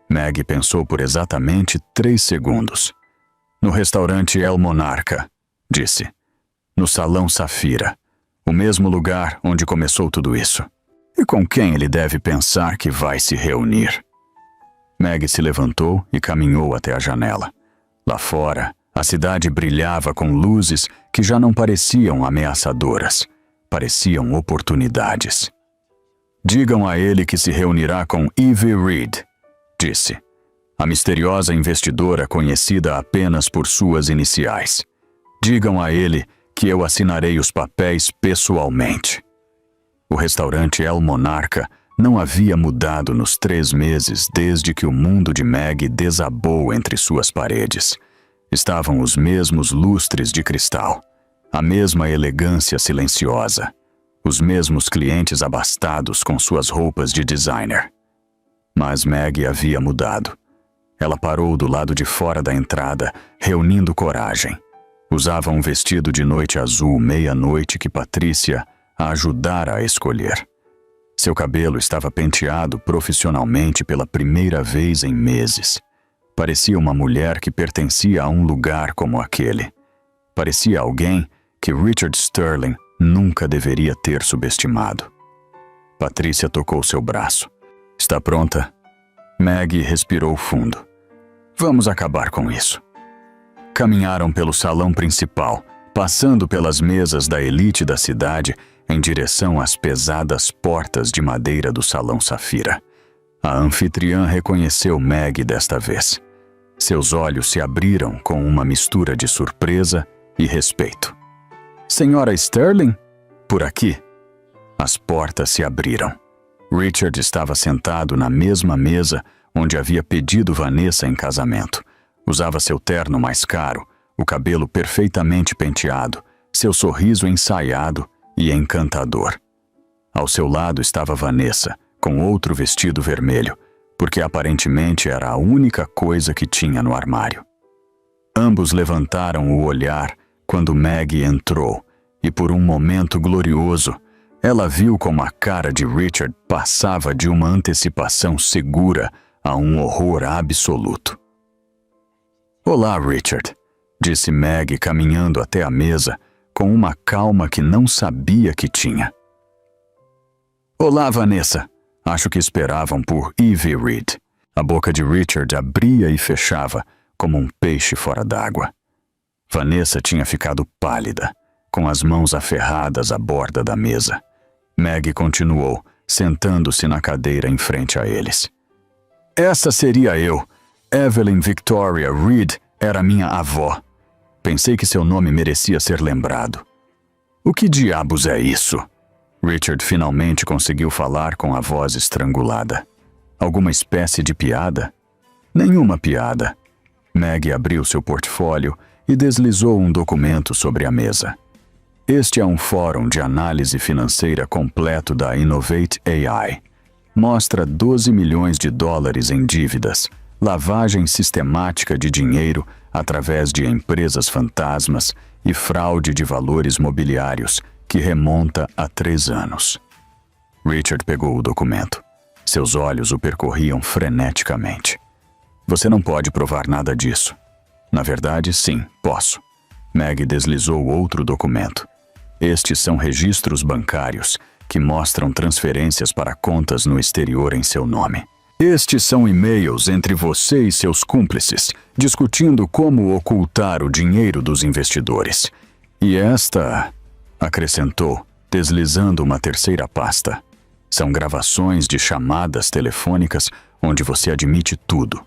Maggie pensou por exatamente 3 segundos. No restaurante El Monarca, disse. No Salão Safira, o mesmo lugar onde começou tudo isso. E com quem ele deve pensar que vai se reunir? Maggie se levantou e caminhou até a janela. Lá fora, a cidade brilhava com luzes que já não pareciam ameaçadoras, pareciam oportunidades. Digam a ele que se reunirá com Ivy Reed, disse. A misteriosa investidora conhecida apenas por suas iniciais. Digam a ele que eu assinarei os papéis pessoalmente. O restaurante El Monarca não havia mudado nos 3 meses desde que o mundo de Maggie desabou entre suas paredes. Estavam os mesmos lustres de cristal, a mesma elegância silenciosa, os mesmos clientes abastados com suas roupas de designer. Mas Maggie havia mudado. Ela parou do lado de fora da entrada, reunindo coragem. Usava um vestido de noite azul meia-noite que Patrícia a ajudara a escolher. Seu cabelo estava penteado profissionalmente pela primeira vez em meses. Parecia uma mulher que pertencia a um lugar como aquele. Parecia alguém que Richard Sterling nunca deveria ter subestimado. Patrícia tocou seu braço. Está pronta? Maggie respirou fundo. Vamos acabar com isso. Caminharam pelo salão principal, passando pelas mesas da elite da cidade em direção às pesadas portas de madeira do Salão Safira. A anfitriã reconheceu Maggie desta vez. Seus olhos se abriram com uma mistura de surpresa e respeito. Senhora Sterling? Por aqui. As portas se abriram. Richard estava sentado na mesma mesa onde havia pedido Vanessa em casamento. Usava seu terno mais caro, o cabelo perfeitamente penteado, seu sorriso ensaiado e encantador. Ao seu lado estava Vanessa, com outro vestido vermelho, porque aparentemente era a única coisa que tinha no armário. Ambos levantaram o olhar quando Maggie entrou, e por um momento glorioso, ela viu como a cara de Richard passava de uma antecipação segura a um horror absoluto. Olá, Richard, disse Maggie caminhando até a mesa com uma calma que não sabia que tinha. Olá, Vanessa. Acho que esperavam por Ivy Reed. A boca de Richard abria e fechava como um peixe fora d'água. Vanessa tinha ficado pálida, com as mãos aferradas à borda da mesa. Maggie continuou, sentando-se na cadeira em frente a eles. Essa seria eu. Evelyn Victoria Reed era minha avó. Pensei que seu nome merecia ser lembrado. O que diabos é isso? Richard finalmente conseguiu falar com a voz estrangulada. Alguma espécie de piada? Nenhuma piada. Maggie abriu seu portfólio e deslizou um documento sobre a mesa. Este é um fórum de análise financeira completo da Innovate AI. Mostra 12 milhões de dólares em dívidas, lavagem sistemática de dinheiro através de empresas fantasmas e fraude de valores mobiliários que remonta a 3 anos. Richard pegou o documento. Seus olhos o percorriam freneticamente. Você não pode provar nada disso. Na verdade, sim, posso. Maggie deslizou outro documento. Estes são registros bancários que mostram transferências para contas no exterior em seu nome. Estes são e-mails entre você e seus cúmplices, discutindo como ocultar o dinheiro dos investidores. E esta, acrescentou, deslizando uma terceira pasta. São gravações de chamadas telefônicas onde você admite tudo.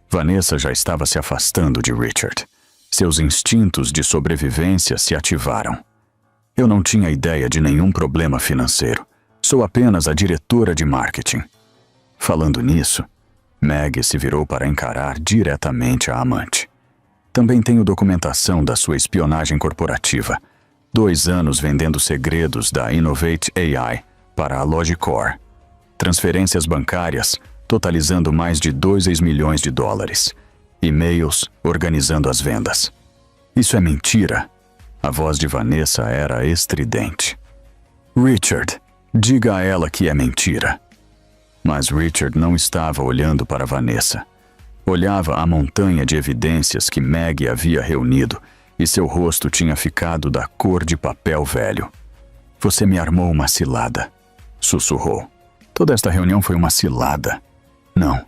Vanessa já estava se afastando de Richard. Seus instintos de sobrevivência se ativaram. Eu não tinha ideia de nenhum problema financeiro. Sou apenas a diretora de marketing. Falando nisso, Maggie se virou para encarar diretamente a amante. Também tenho documentação da sua espionagem corporativa. 2 anos vendendo segredos da Innovate AI para a Logicor. Transferências bancárias totalizando mais de 2 milhões de dólares. E-mails organizando as vendas. Isso é mentira. A voz de Vanessa era estridente. Richard, diga a ela que é mentira. Mas Richard não estava olhando para Vanessa. Olhava a montanha de evidências que Maggie havia reunido e seu rosto tinha ficado da cor de papel velho. Você me armou uma cilada, sussurrou. Toda esta reunião foi uma cilada. Não,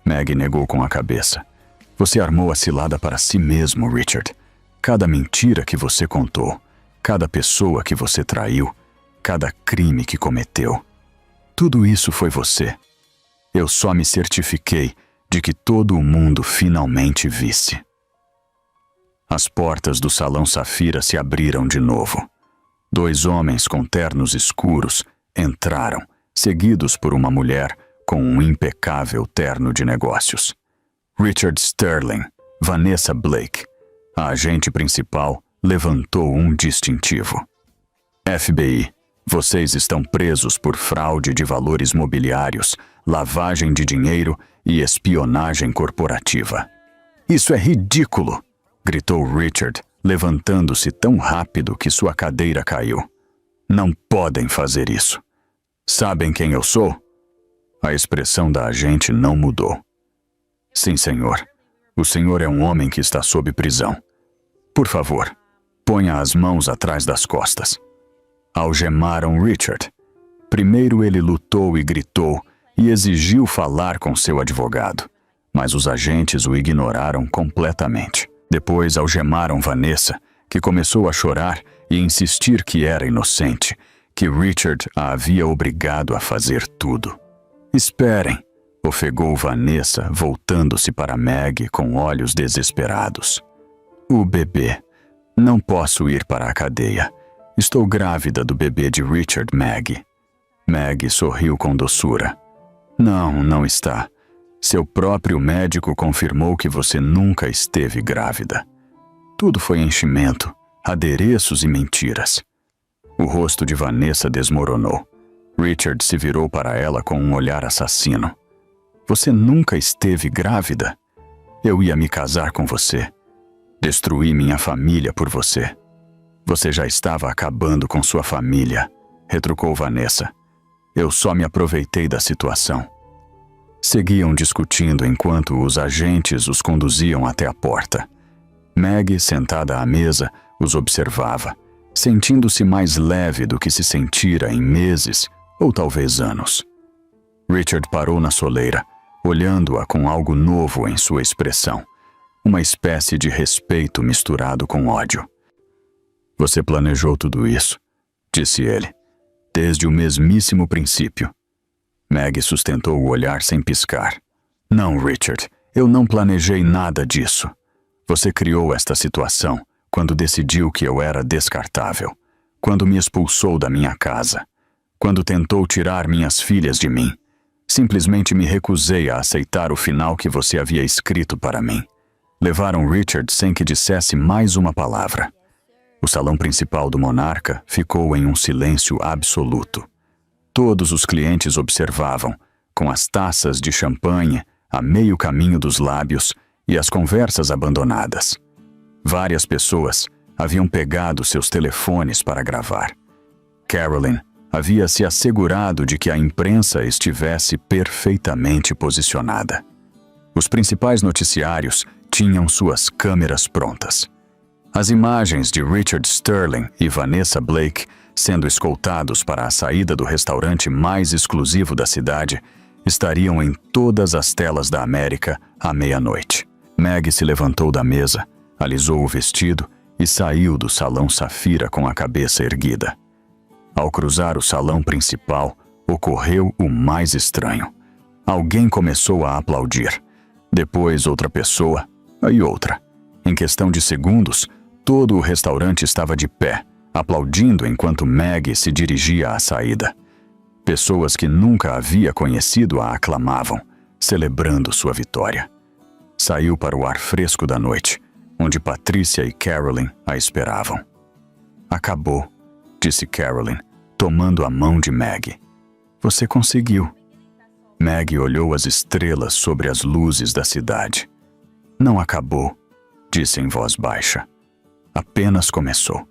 Maggie negou com a cabeça. Você armou a cilada para si mesmo, Richard. Cada mentira que você contou, cada pessoa que você traiu, cada crime que cometeu. Tudo isso foi você. Eu só me certifiquei de que todo o mundo finalmente visse. As portas do Salão Safira se abriram de novo. 2 homens com ternos escuros entraram, seguidos por uma mulher com um impecável terno de negócios. Richard Sterling, Vanessa Blake. A agente principal levantou um distintivo. FBI, vocês estão presos por fraude de valores mobiliários, lavagem de dinheiro e espionagem corporativa. Isso é ridículo! Gritou Richard, levantando-se tão rápido que sua cadeira caiu. Não podem fazer isso. Sabem quem eu sou? A expressão da agente não mudou. Sim, senhor. O senhor é um homem que está sob prisão. Por favor, ponha as mãos atrás das costas. Algemaram Richard. Primeiro ele lutou e gritou e exigiu falar com seu advogado, mas os agentes o ignoraram completamente. Depois algemaram Vanessa, que começou a chorar e insistir que era inocente, que Richard a havia obrigado a fazer tudo. Esperem, ofegou Vanessa, voltando-se para Maggie com olhos desesperados. O bebê. Não posso ir para a cadeia. Estou grávida do bebê de Richard, Maggie. Maggie sorriu com doçura. Não está. Seu próprio médico confirmou que você nunca esteve grávida. Tudo foi enchimento, adereços e mentiras. O rosto de Vanessa desmoronou. Richard se virou para ela com um olhar assassino. Você nunca esteve grávida? Eu ia me casar com você. Destruí minha família por você. Você já estava acabando com sua família, retrucou Vanessa. Eu só me aproveitei da situação. Seguiam discutindo enquanto os agentes os conduziam até a porta. Maggie, sentada à mesa, os observava, sentindo-se mais leve do que se sentira em meses ou talvez anos. Richard parou na soleira, olhando-a com algo novo em sua expressão, uma espécie de respeito misturado com ódio. Você planejou tudo isso, disse ele, desde o mesmíssimo princípio. Maggie sustentou o olhar sem piscar. Não, Richard, eu não planejei nada disso. Você criou esta situação quando decidiu que eu era descartável, quando me expulsou da minha casa, quando tentou tirar minhas filhas de mim. Simplesmente me recusei a aceitar o final que você havia escrito para mim. Levaram Richard sem que dissesse mais uma palavra. O salão principal do monarca ficou em um silêncio absoluto. Todos os clientes observavam, com as taças de champanhe a meio caminho dos lábios e as conversas abandonadas. Várias pessoas haviam pegado seus telefones para gravar. Carolyn havia se assegurado de que a imprensa estivesse perfeitamente posicionada. Os principais noticiários tinham suas câmeras prontas. As imagens de Richard Sterling e Vanessa Blake sendo escoltados para a saída do restaurante mais exclusivo da cidade estariam em todas as telas da América à meia-noite. Maggie se levantou da mesa, alisou o vestido e saiu do salão Safira com a cabeça erguida. Ao cruzar o salão principal, ocorreu o mais estranho. Alguém começou a aplaudir. Depois outra pessoa, aí outra. Em questão de segundos, todo o restaurante estava de pé, aplaudindo enquanto Maggie se dirigia à saída. Pessoas que nunca havia conhecido a aclamavam, celebrando sua vitória. Saiu para o ar fresco da noite, onde Patrícia e Carolyn a esperavam. Acabou, disse Carolyn, tomando a mão de Maggie. Você conseguiu. Maggie olhou as estrelas sobre as luzes da cidade. Não acabou, disse em voz baixa. apenas começou.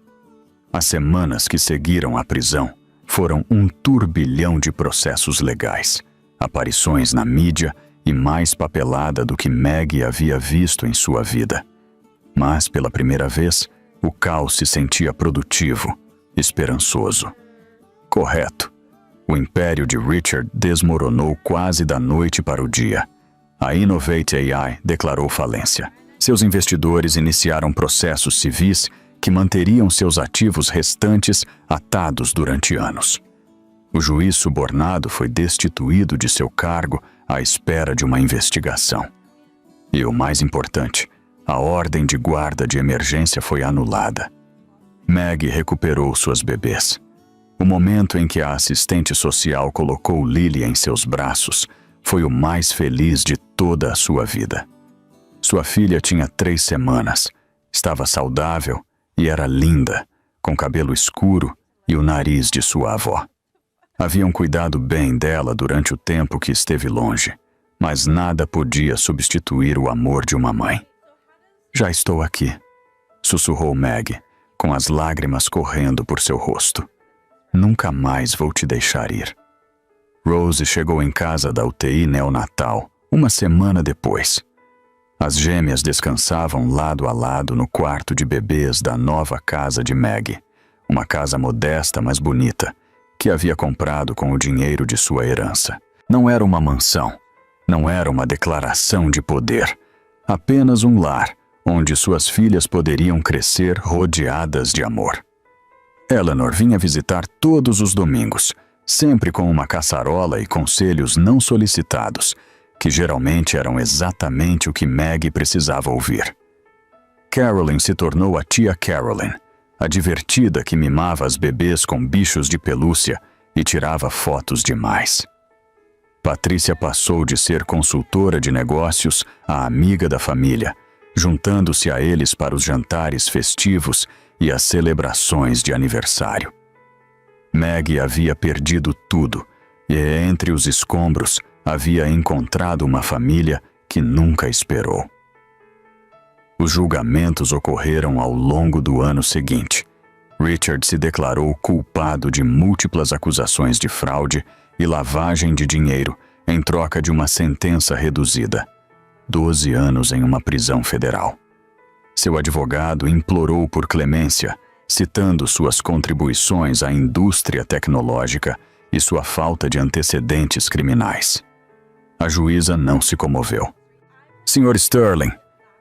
As semanas que seguiram à prisão foram um turbilhão de processos legais, aparições na mídia e mais papelada do que Maggie havia visto em sua vida. Mas, pela primeira vez, o caos se sentia produtivo, esperançoso. Correto. O império de Richard desmoronou quase da noite para o dia. A Innovate AI declarou falência. Seus investidores iniciaram processos civis que manteriam seus ativos restantes atados durante anos. O juiz subornado foi destituído de seu cargo à espera de uma investigação. E o mais importante, a ordem de guarda de emergência foi anulada. Maggie recuperou suas bebês. O momento em que a assistente social colocou Lily em seus braços foi o mais feliz de toda a sua vida. Sua filha tinha 3 semanas, estava saudável e era linda, com cabelo escuro e o nariz de sua avó. Haviam cuidado bem dela durante o tempo que esteve longe, mas nada podia substituir o amor de uma mãe. Já estou aqui, sussurrou Maggie, com as lágrimas correndo por seu rosto. Nunca mais vou te deixar ir. Rose chegou em casa da UTI neonatal, uma semana depois. As gêmeas descansavam lado a lado no quarto de bebês da nova casa de Maggie, uma casa modesta, mas bonita, que havia comprado com o dinheiro de sua herança. Não era uma mansão, não era uma declaração de poder, apenas um lar onde suas filhas poderiam crescer rodeadas de amor. Eleanor vinha visitar todos os domingos, sempre com uma caçarola e conselhos não solicitados, que geralmente eram exatamente o que Maggie precisava ouvir. Carolyn se tornou a tia Carolyn, a divertida que mimava as bebês com bichos de pelúcia e tirava fotos demais. Patrícia passou de ser consultora de negócios a amiga da família, juntando-se a eles para os jantares festivos e as celebrações de aniversário. Maggie havia perdido tudo e, entre os escombros, havia encontrado uma família que nunca esperou. Os julgamentos ocorreram ao longo do ano seguinte. Richard se declarou culpado de múltiplas acusações de fraude e lavagem de dinheiro em troca de uma sentença reduzida: 12 anos em uma prisão federal. Seu advogado implorou por clemência, citando suas contribuições à indústria tecnológica e sua falta de antecedentes criminais. A juíza não se comoveu. Sr. Sterling,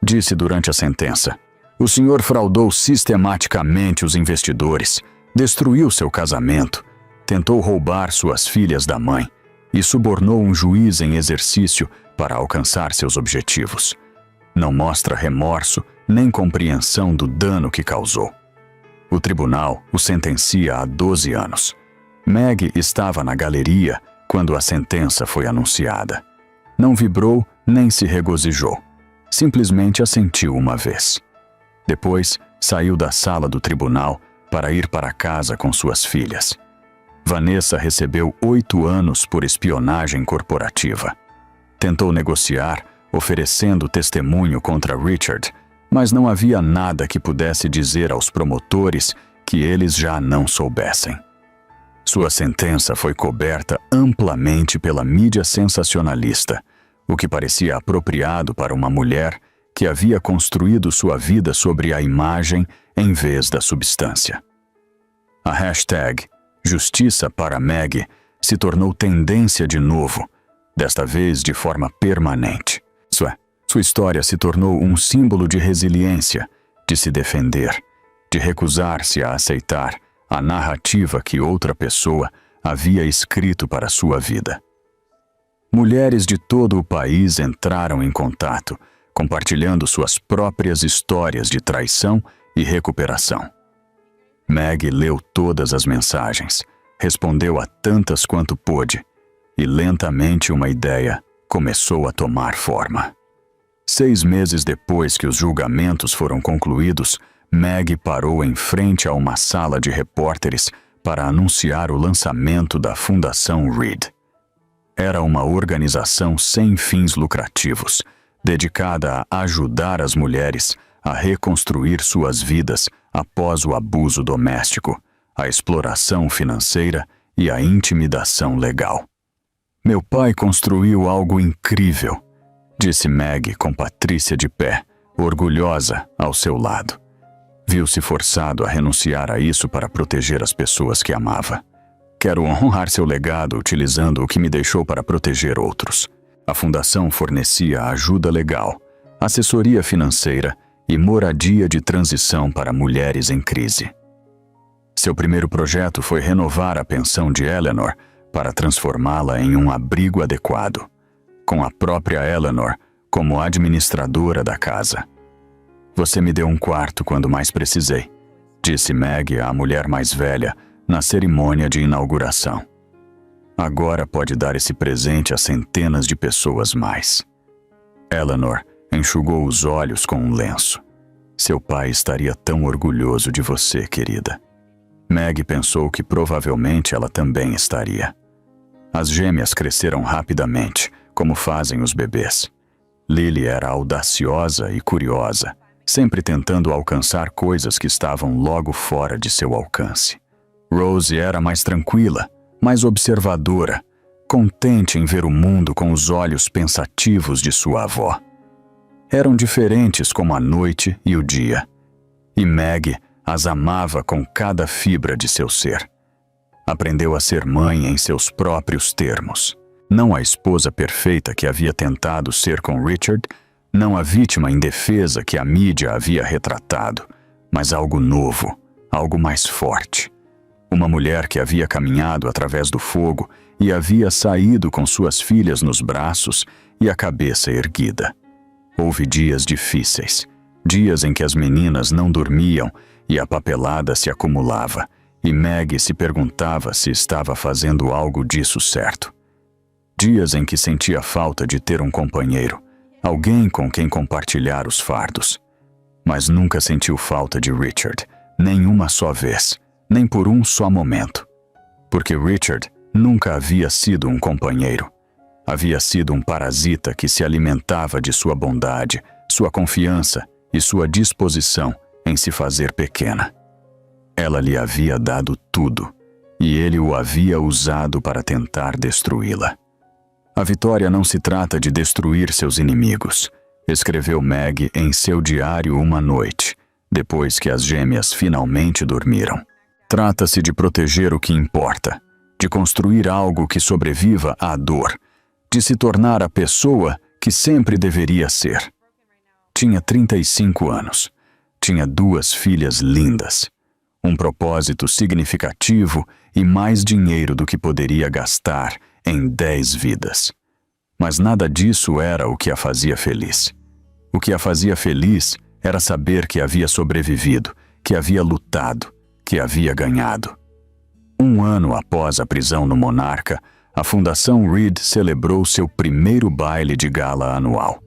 disse durante a sentença, o senhor fraudou sistematicamente os investidores, destruiu seu casamento, tentou roubar suas filhas da mãe e subornou um juiz em exercício para alcançar seus objetivos. Não mostra remorso nem compreensão do dano que causou. O tribunal o sentencia a 12 anos. Maggie estava na galeria quando a sentença foi anunciada. Não vibrou nem se regozijou. Simplesmente assentiu uma vez. Depois, saiu da sala do tribunal para ir para casa com suas filhas. Vanessa recebeu 8 anos por espionagem corporativa. Tentou negociar, oferecendo testemunho contra Richard, mas não havia nada que pudesse dizer aos promotores que eles já não soubessem. Sua sentença foi coberta amplamente pela mídia sensacionalista, o que parecia apropriado para uma mulher que havia construído sua vida sobre a imagem em vez da substância. A hashtag Justiça para Maggie se tornou tendência de novo, desta vez de forma permanente. Sua história se tornou um símbolo de resiliência, de se defender, de recusar-se a aceitar a narrativa que outra pessoa havia escrito para sua vida. Mulheres de todo o país entraram em contato, compartilhando suas próprias histórias de traição e recuperação. Maggie leu todas as mensagens, respondeu a tantas quanto pôde, e lentamente uma ideia começou a tomar forma. 6 meses depois que os julgamentos foram concluídos, Maggie parou em frente a uma sala de repórteres para anunciar o lançamento da Fundação Reed. Era uma organização sem fins lucrativos, dedicada a ajudar as mulheres a reconstruir suas vidas após o abuso doméstico, a exploração financeira e a intimidação legal. Meu pai construiu algo incrível, disse Maggie com Patrícia de pé, orgulhosa ao seu lado. Viu-se forçado a renunciar a isso para proteger as pessoas que amava. Quero honrar seu legado utilizando o que me deixou para proteger outros. A fundação fornecia ajuda legal, assessoria financeira e moradia de transição para mulheres em crise. Seu primeiro projeto foi renovar a pensão de Eleanor para transformá-la em um abrigo adequado, com a própria Eleanor como administradora da casa. Você me deu um quarto quando mais precisei, disse Maggie à mulher mais velha na cerimônia de inauguração. Agora pode dar esse presente a centenas de pessoas mais. Eleanor enxugou os olhos com um lenço. Seu pai estaria tão orgulhoso de você, querida. Maggie pensou que provavelmente ela também estaria. As gêmeas cresceram rapidamente, como fazem os bebês. Lily era audaciosa e curiosa, sempre tentando alcançar coisas que estavam logo fora de seu alcance. Rose era mais tranquila, mais observadora, contente em ver o mundo com os olhos pensativos de sua avó. Eram diferentes como a noite e o dia, e Maggie as amava com cada fibra de seu ser. Aprendeu a ser mãe em seus próprios termos. Não a esposa perfeita que havia tentado ser com Richard, não a vítima indefesa que a mídia havia retratado, mas algo novo, algo mais forte. Uma mulher que havia caminhado através do fogo e havia saído com suas filhas nos braços e a cabeça erguida. Houve dias difíceis, dias em que as meninas não dormiam e a papelada se acumulava, e Maggie se perguntava se estava fazendo algo disso certo. Dias em que sentia falta de ter um companheiro, alguém com quem compartilhar os fardos. Mas nunca sentiu falta de Richard, nem uma só vez, nem por um só momento. Porque Richard nunca havia sido um companheiro. Havia sido um parasita que se alimentava de sua bondade, sua confiança e sua disposição em se fazer pequena. Ela lhe havia dado tudo, e ele o havia usado para tentar destruí-la. A vitória não se trata de destruir seus inimigos, escreveu Maggie em seu diário uma noite, depois que as gêmeas finalmente dormiram. Trata-se de proteger o que importa, de construir algo que sobreviva à dor, de se tornar a pessoa que sempre deveria ser. Tinha 35 anos, tinha 2 filhas lindas, um propósito significativo e mais dinheiro do que poderia gastar em 10 vidas. Mas nada disso era o que a fazia feliz. O que a fazia feliz era saber que havia sobrevivido, que havia lutado, que havia ganhado. 1 ano após a prisão no Monarca, a Fundação Reed celebrou seu primeiro baile de gala anual.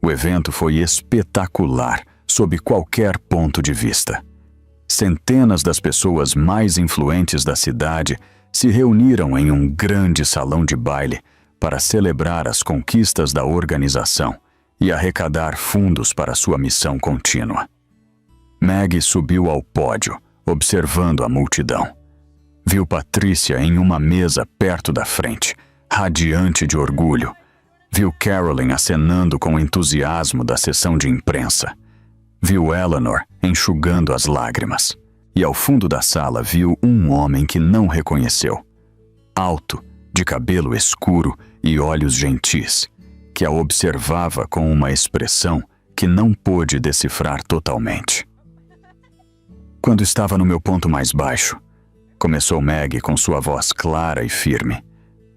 O evento foi espetacular, sob qualquer ponto de vista. Centenas das pessoas mais influentes da cidade se reuniram em um grande salão de baile para celebrar as conquistas da organização e arrecadar fundos para sua missão contínua. Maggie subiu ao pódio, observando a multidão. Viu Patrícia em uma mesa perto da frente, radiante de orgulho. Viu Carolyn acenando com entusiasmo da sessão de imprensa. Viu Eleanor enxugando as lágrimas. E ao fundo da sala viu um homem que não reconheceu. Alto, de cabelo escuro e olhos gentis, que a observava com uma expressão que não pôde decifrar totalmente. Quando estava no meu ponto mais baixo, começou Maggie com sua voz clara e firme.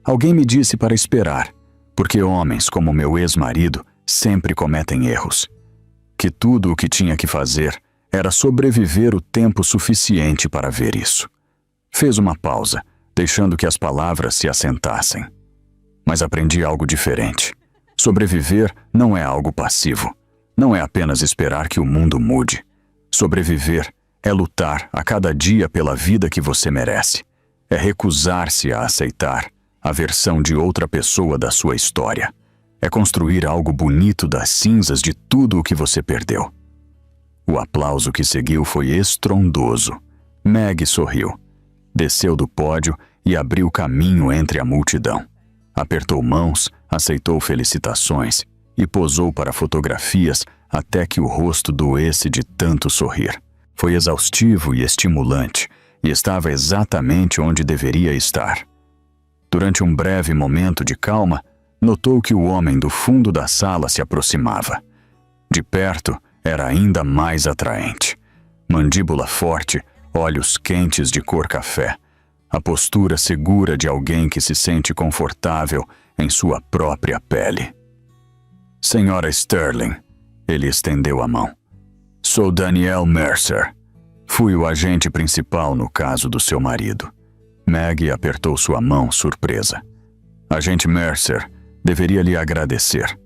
Alguém me disse para esperar, porque homens como meu ex-marido sempre cometem erros. Que tudo o que tinha que fazer era sobreviver o tempo suficiente para ver isso. Fez uma pausa, deixando que as palavras se assentassem. Mas aprendi algo diferente. Sobreviver não é algo passivo. Não é apenas esperar que o mundo mude. Sobreviver é lutar a cada dia pela vida que você merece. É recusar-se a aceitar a versão de outra pessoa da sua história. É construir algo bonito das cinzas de tudo o que você perdeu. O aplauso que seguiu foi estrondoso. Meg sorriu. Desceu do pódio e abriu caminho entre a multidão. Apertou mãos, aceitou felicitações e posou para fotografias até que o rosto doesse de tanto sorrir. Foi exaustivo e estimulante, e estava exatamente onde deveria estar. Durante um breve momento de calma, notou que o homem do fundo da sala se aproximava. De perto, era ainda mais atraente. Mandíbula forte, olhos quentes de cor café, a postura segura de alguém que se sente confortável em sua própria pele. Senhora Sterling, ele estendeu a mão. Sou Daniel Mercer. Fui o agente principal no caso do seu marido. Meg apertou sua mão, surpresa. Agente Mercer, deveria lhe agradecer.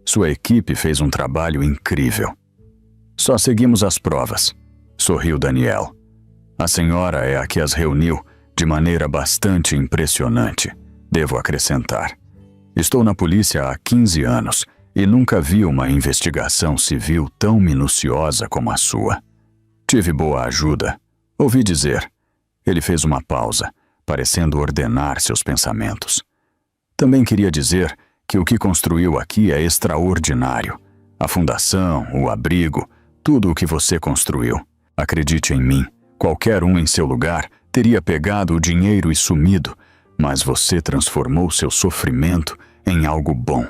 Sua equipe fez um trabalho incrível. Só seguimos as provas, sorriu Daniel. A senhora é a que as reuniu de maneira bastante impressionante, devo acrescentar. Estou na polícia há 15 anos e nunca vi uma investigação civil tão minuciosa como a sua. Tive boa ajuda. Ouvi dizer. Ele fez uma pausa, parecendo ordenar seus pensamentos. Também queria dizer que o que construiu aqui é extraordinário. A fundação, o abrigo, tudo o que você construiu. Acredite em mim, qualquer um em seu lugar teria pegado o dinheiro e sumido, mas você transformou seu sofrimento em algo bom.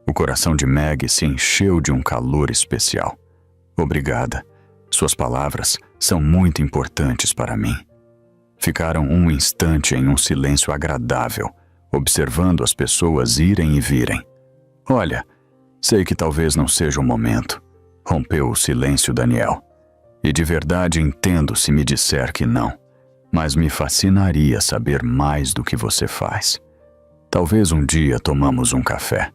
O coração de Meg se encheu de um calor especial. Obrigada. Suas palavras são muito importantes para mim. Ficaram um instante em um silêncio agradável, observando as pessoas irem e virem. Olha, sei que talvez não seja o momento, rompeu o silêncio Daniel. E de verdade entendo se me disser que não, mas me fascinaria saber mais do que você faz. Talvez um dia tomamos um café.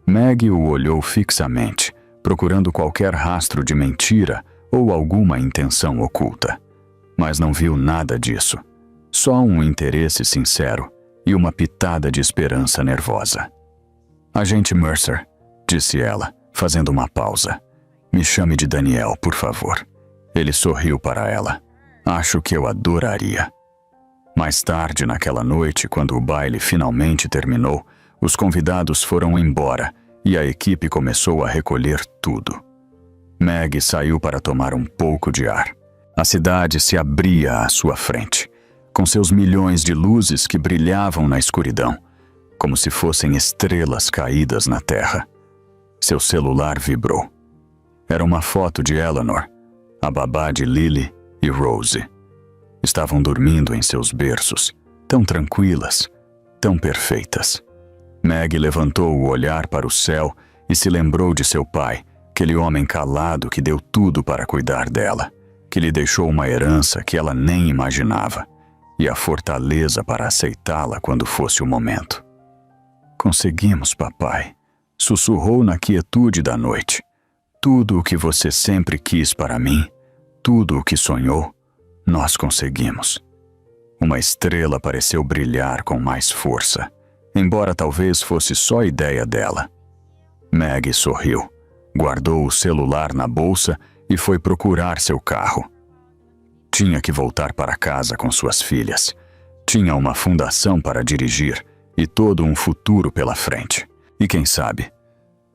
Meg o olhou fixamente, procurando qualquer rastro de mentira ou alguma intenção oculta. Mas não viu nada disso. Só um interesse sincero e uma pitada de esperança nervosa. Agente Mercer, disse ela, fazendo uma pausa. Me chame de Daniel, por favor. Ele sorriu para ela. Acho que eu adoraria. Mais tarde naquela noite, quando o baile finalmente terminou, os convidados foram embora e a equipe começou a recolher tudo. Meg saiu para tomar um pouco de ar. A cidade se abria à sua frente, com seus milhões de luzes que brilhavam na escuridão, como se fossem estrelas caídas na terra. Seu celular vibrou. Era uma foto de Eleanor, a babá de Lily e Rose. Estavam dormindo em seus berços, tão tranquilas, tão perfeitas. Meg levantou o olhar para o céu e se lembrou de seu pai, aquele homem calado que deu tudo para cuidar dela, que lhe deixou uma herança que ela nem imaginava, e a fortaleza para aceitá-la quando fosse o momento. Conseguimos, papai, sussurrou na quietude da noite. Tudo o que você sempre quis para mim, tudo o que sonhou, nós conseguimos. Uma estrela pareceu brilhar com mais força, embora talvez fosse só ideia dela. Meg sorriu, guardou o celular na bolsa e foi procurar seu carro. Tinha que voltar para casa com suas filhas. Tinha uma fundação para dirigir e todo um futuro pela frente. E quem sabe,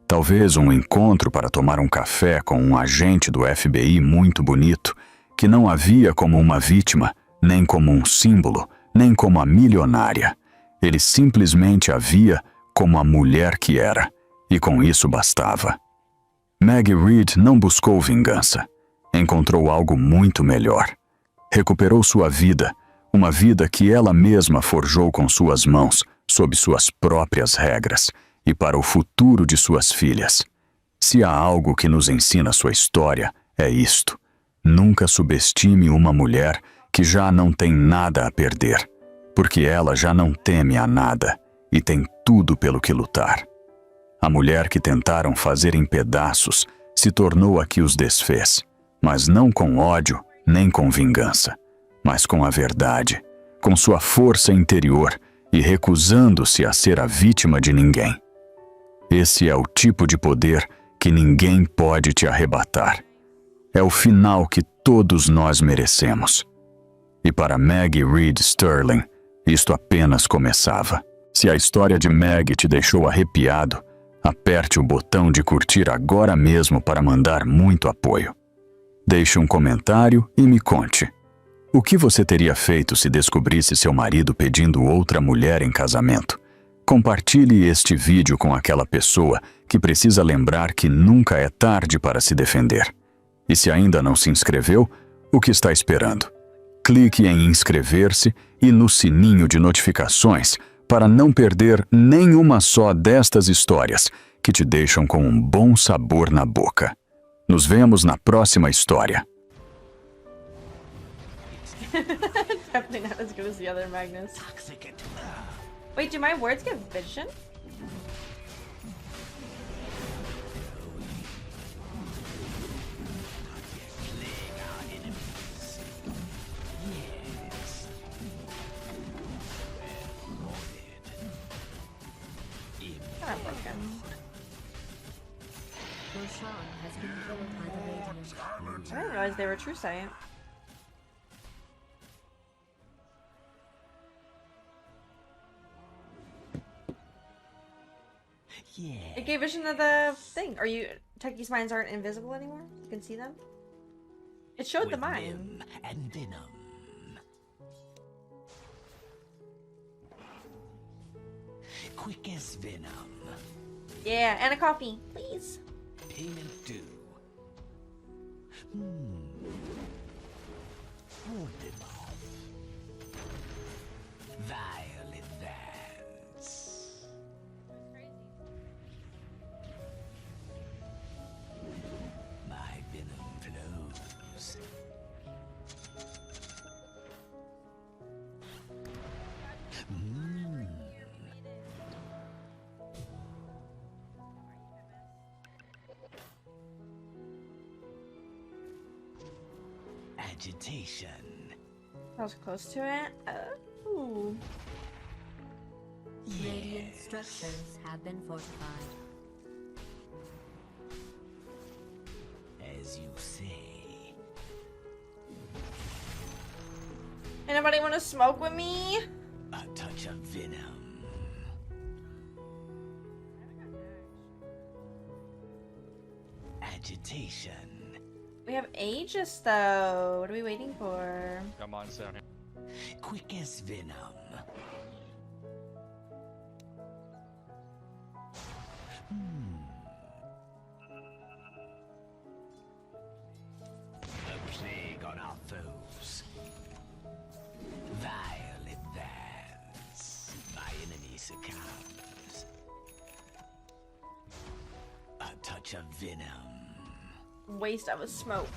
talvez um encontro para tomar um café com um agente do FBI muito bonito, que não a via como uma vítima, nem como um símbolo, nem como a milionária. Ele simplesmente a via como a mulher que era, e com isso bastava. Meg Reed não buscou vingança. Encontrou algo muito melhor. Recuperou sua vida, uma vida que ela mesma forjou com suas mãos, sob suas próprias regras, e para o futuro de suas filhas. Se há algo que nos ensina sua história, é isto. Nunca subestime uma mulher que já não tem nada a perder, porque ela já não teme a nada e tem tudo pelo que lutar. A mulher que tentaram fazer em pedaços se tornou a que os desfez, mas não com ódio nem com vingança, mas com a verdade, com sua força interior e recusando-se a ser a vítima de ninguém. Esse é o tipo de poder que ninguém pode te arrebatar. É o final que todos nós merecemos. E para Maggie Reed Sterling, isto apenas começava. Se a história de Maggie te deixou arrepiado, aperte o botão de curtir agora mesmo para mandar muito apoio. Deixe um comentário e me conte. O que você teria feito se descobrisse seu marido pedindo outra mulher em casamento? Compartilhe este vídeo com aquela pessoa que precisa lembrar que nunca é tarde para se defender. E se ainda não se inscreveu, o que está esperando? Clique em inscrever-se e no sininho de notificações para não perder nenhuma só destas histórias que te deixam com um bom sabor na boca. Nos vemos na próxima história. Definitely not as good as the other Magnus. Wait, do my words get vision? Kind of broken. Roshan has been killed by the Radiant. I didn't realize they were true sight. Yeah. It gave vision of the thing. Are you Techie's mines aren't invisible anymore? You can see them? It showed the mine. Vim and Venom. Quick as Venom. Yeah, and a coffee, please. Payment due. Hold them off. Vile advance. My venom flows. Agitation. I was close to it. Ooh. Radiant structures have been fortified. As you say. Anybody want to smoke with me? A touch of venom. Agitation. We have Aegis though. What are we waiting for? Got mines down here. Quick as venom. A plague on our foes. Vile advance. My enemy succumbs. A touch of venom. Waste of a smoke.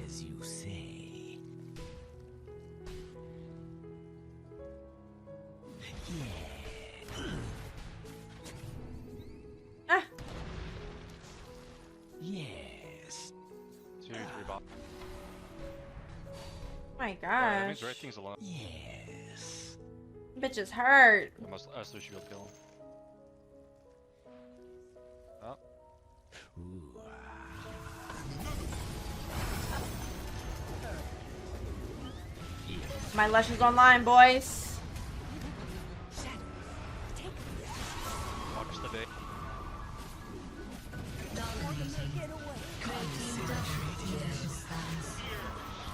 As you say. Yeah. Ah! Yes. 2, 3 bot. My That gosh. means red thing's alone. Yes. Bitch is hurt. Us two should be able to kill him. Oh, Ooh. My Lush is online, boys. watch the bait.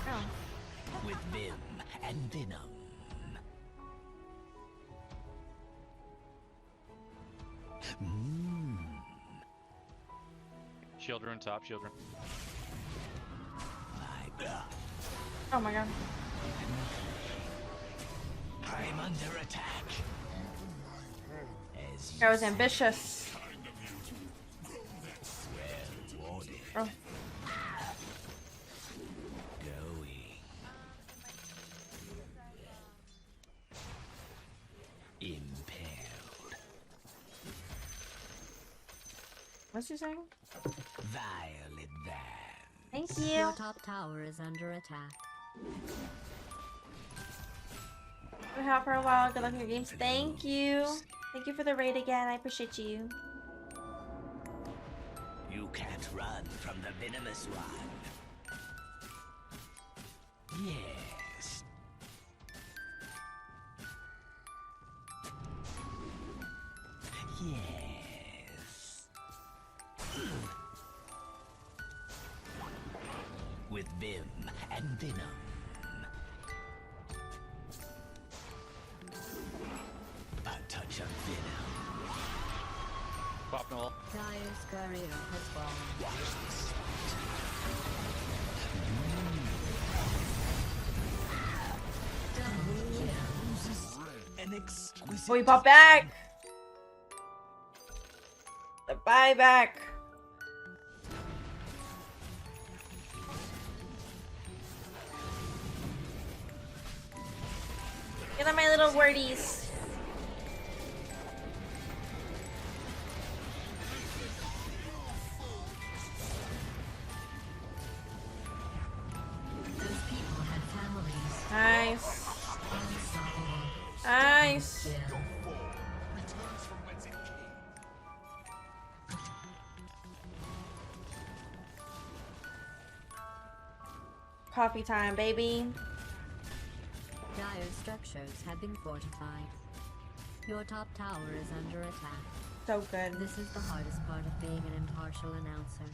Oh. With Vim and Venom. Shield rune top, shield rune. Oh my god. I'm under attack. As I was ambitious. well warded. Oh. Going. Impaled. What's he saying? Vile advance. Thank you. Your top tower is under attack. Been out for a while. Good luck in your games. Thank you. Thank you for the raid again. I appreciate you. can't run from the venomous one. Yes. Yes. With Vim and Venom. A touch of venom. Pop Noel. Dire's courier has fallen. Watch this Double kill. spot. An exquisite. Oh, he popped back. The buyback. Get on my little wordies. Those people had families. Nice. Unstoppable. Nice. Kill. Coffee time, baby. Dire structures have been fortified. Your top tower is under attack. So good. This is the hardest part of being an impartial announcer.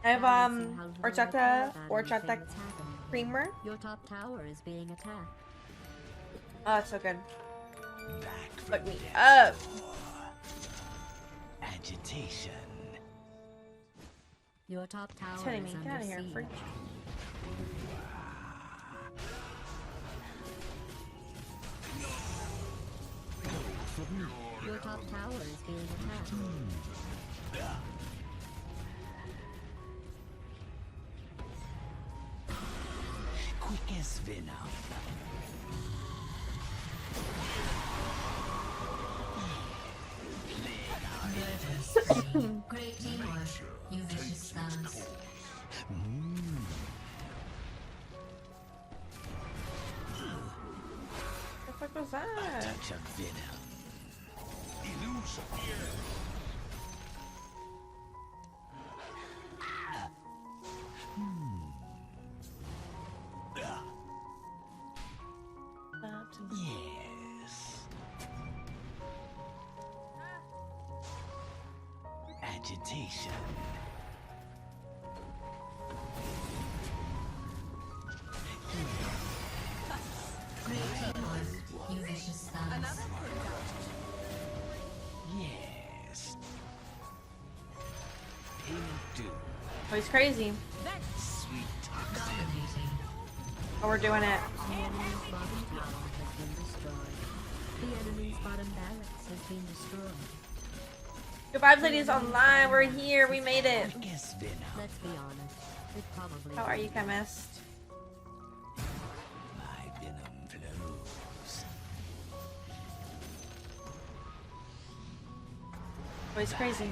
I have Balancing how little I care horchata about horchata anything that's happening here. creamer. Your top tower is being attacked. Oh, it's so good. Back from Fuck me death. up. Agitation. Your top tower It's hitting is me. Get under out of here, siege. freak. Your top tower is being attacked. Quick as venom. Great teamwork, you vicious thugs. The fuck was that? Touch of venom. Yes. Agitation. Great teamwork, you vicious thugs. Yes. Payment due. Oh, he's crazy. Sweet toxin. Dominating. Oh, we're doing it. The enemy's bottom tower has been destroyed. The enemy's bottom barracks has been destroyed. Good vibes, ladies online. We're here. We made it. Quick as venom. Let's be honest, it probably How are you, won't. chemist? My venom flows. Oh, he's crazy.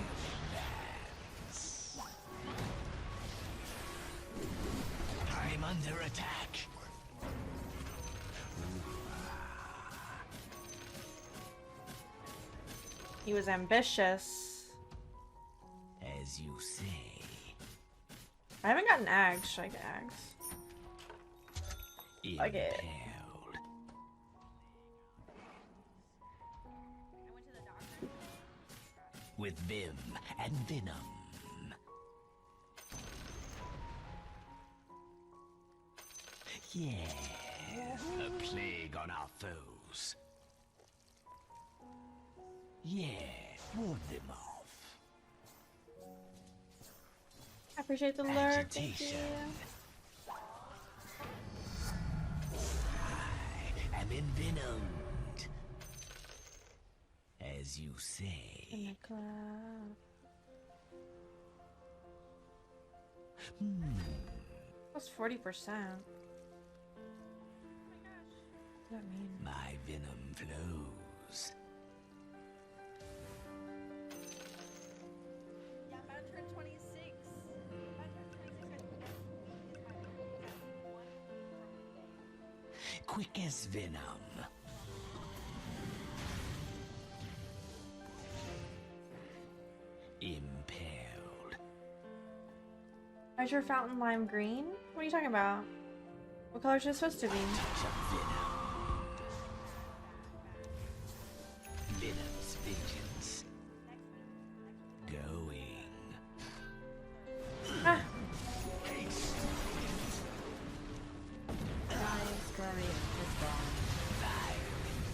I'm under attack. He was ambitious. As you say. I haven't gotten Ags. Should I get Ags? Okay. Impaled. With Vim and Venom. Yeah, a plague on our foes. Yeah, ward them off. I appreciate the lurk. Thank you. Agitation. I am envenomed. As you say. In the club. That's 40%. What does that mean? My venom flows. Yeah, I'm about to turn 26. Quick as venom. Impaled. Why's your fountain lime green? What are you talking about? What color is it supposed to be? Touch of venom. Venom's vengeance. Going. Ah, Haste. Dire's courier is gone.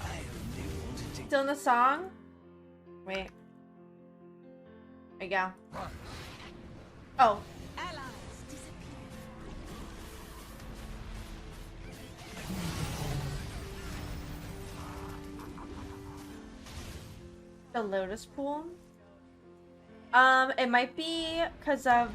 I'll do to take still in the song? Wait. There you go. Oh. Allies disappear. The lotus pool? It might be because of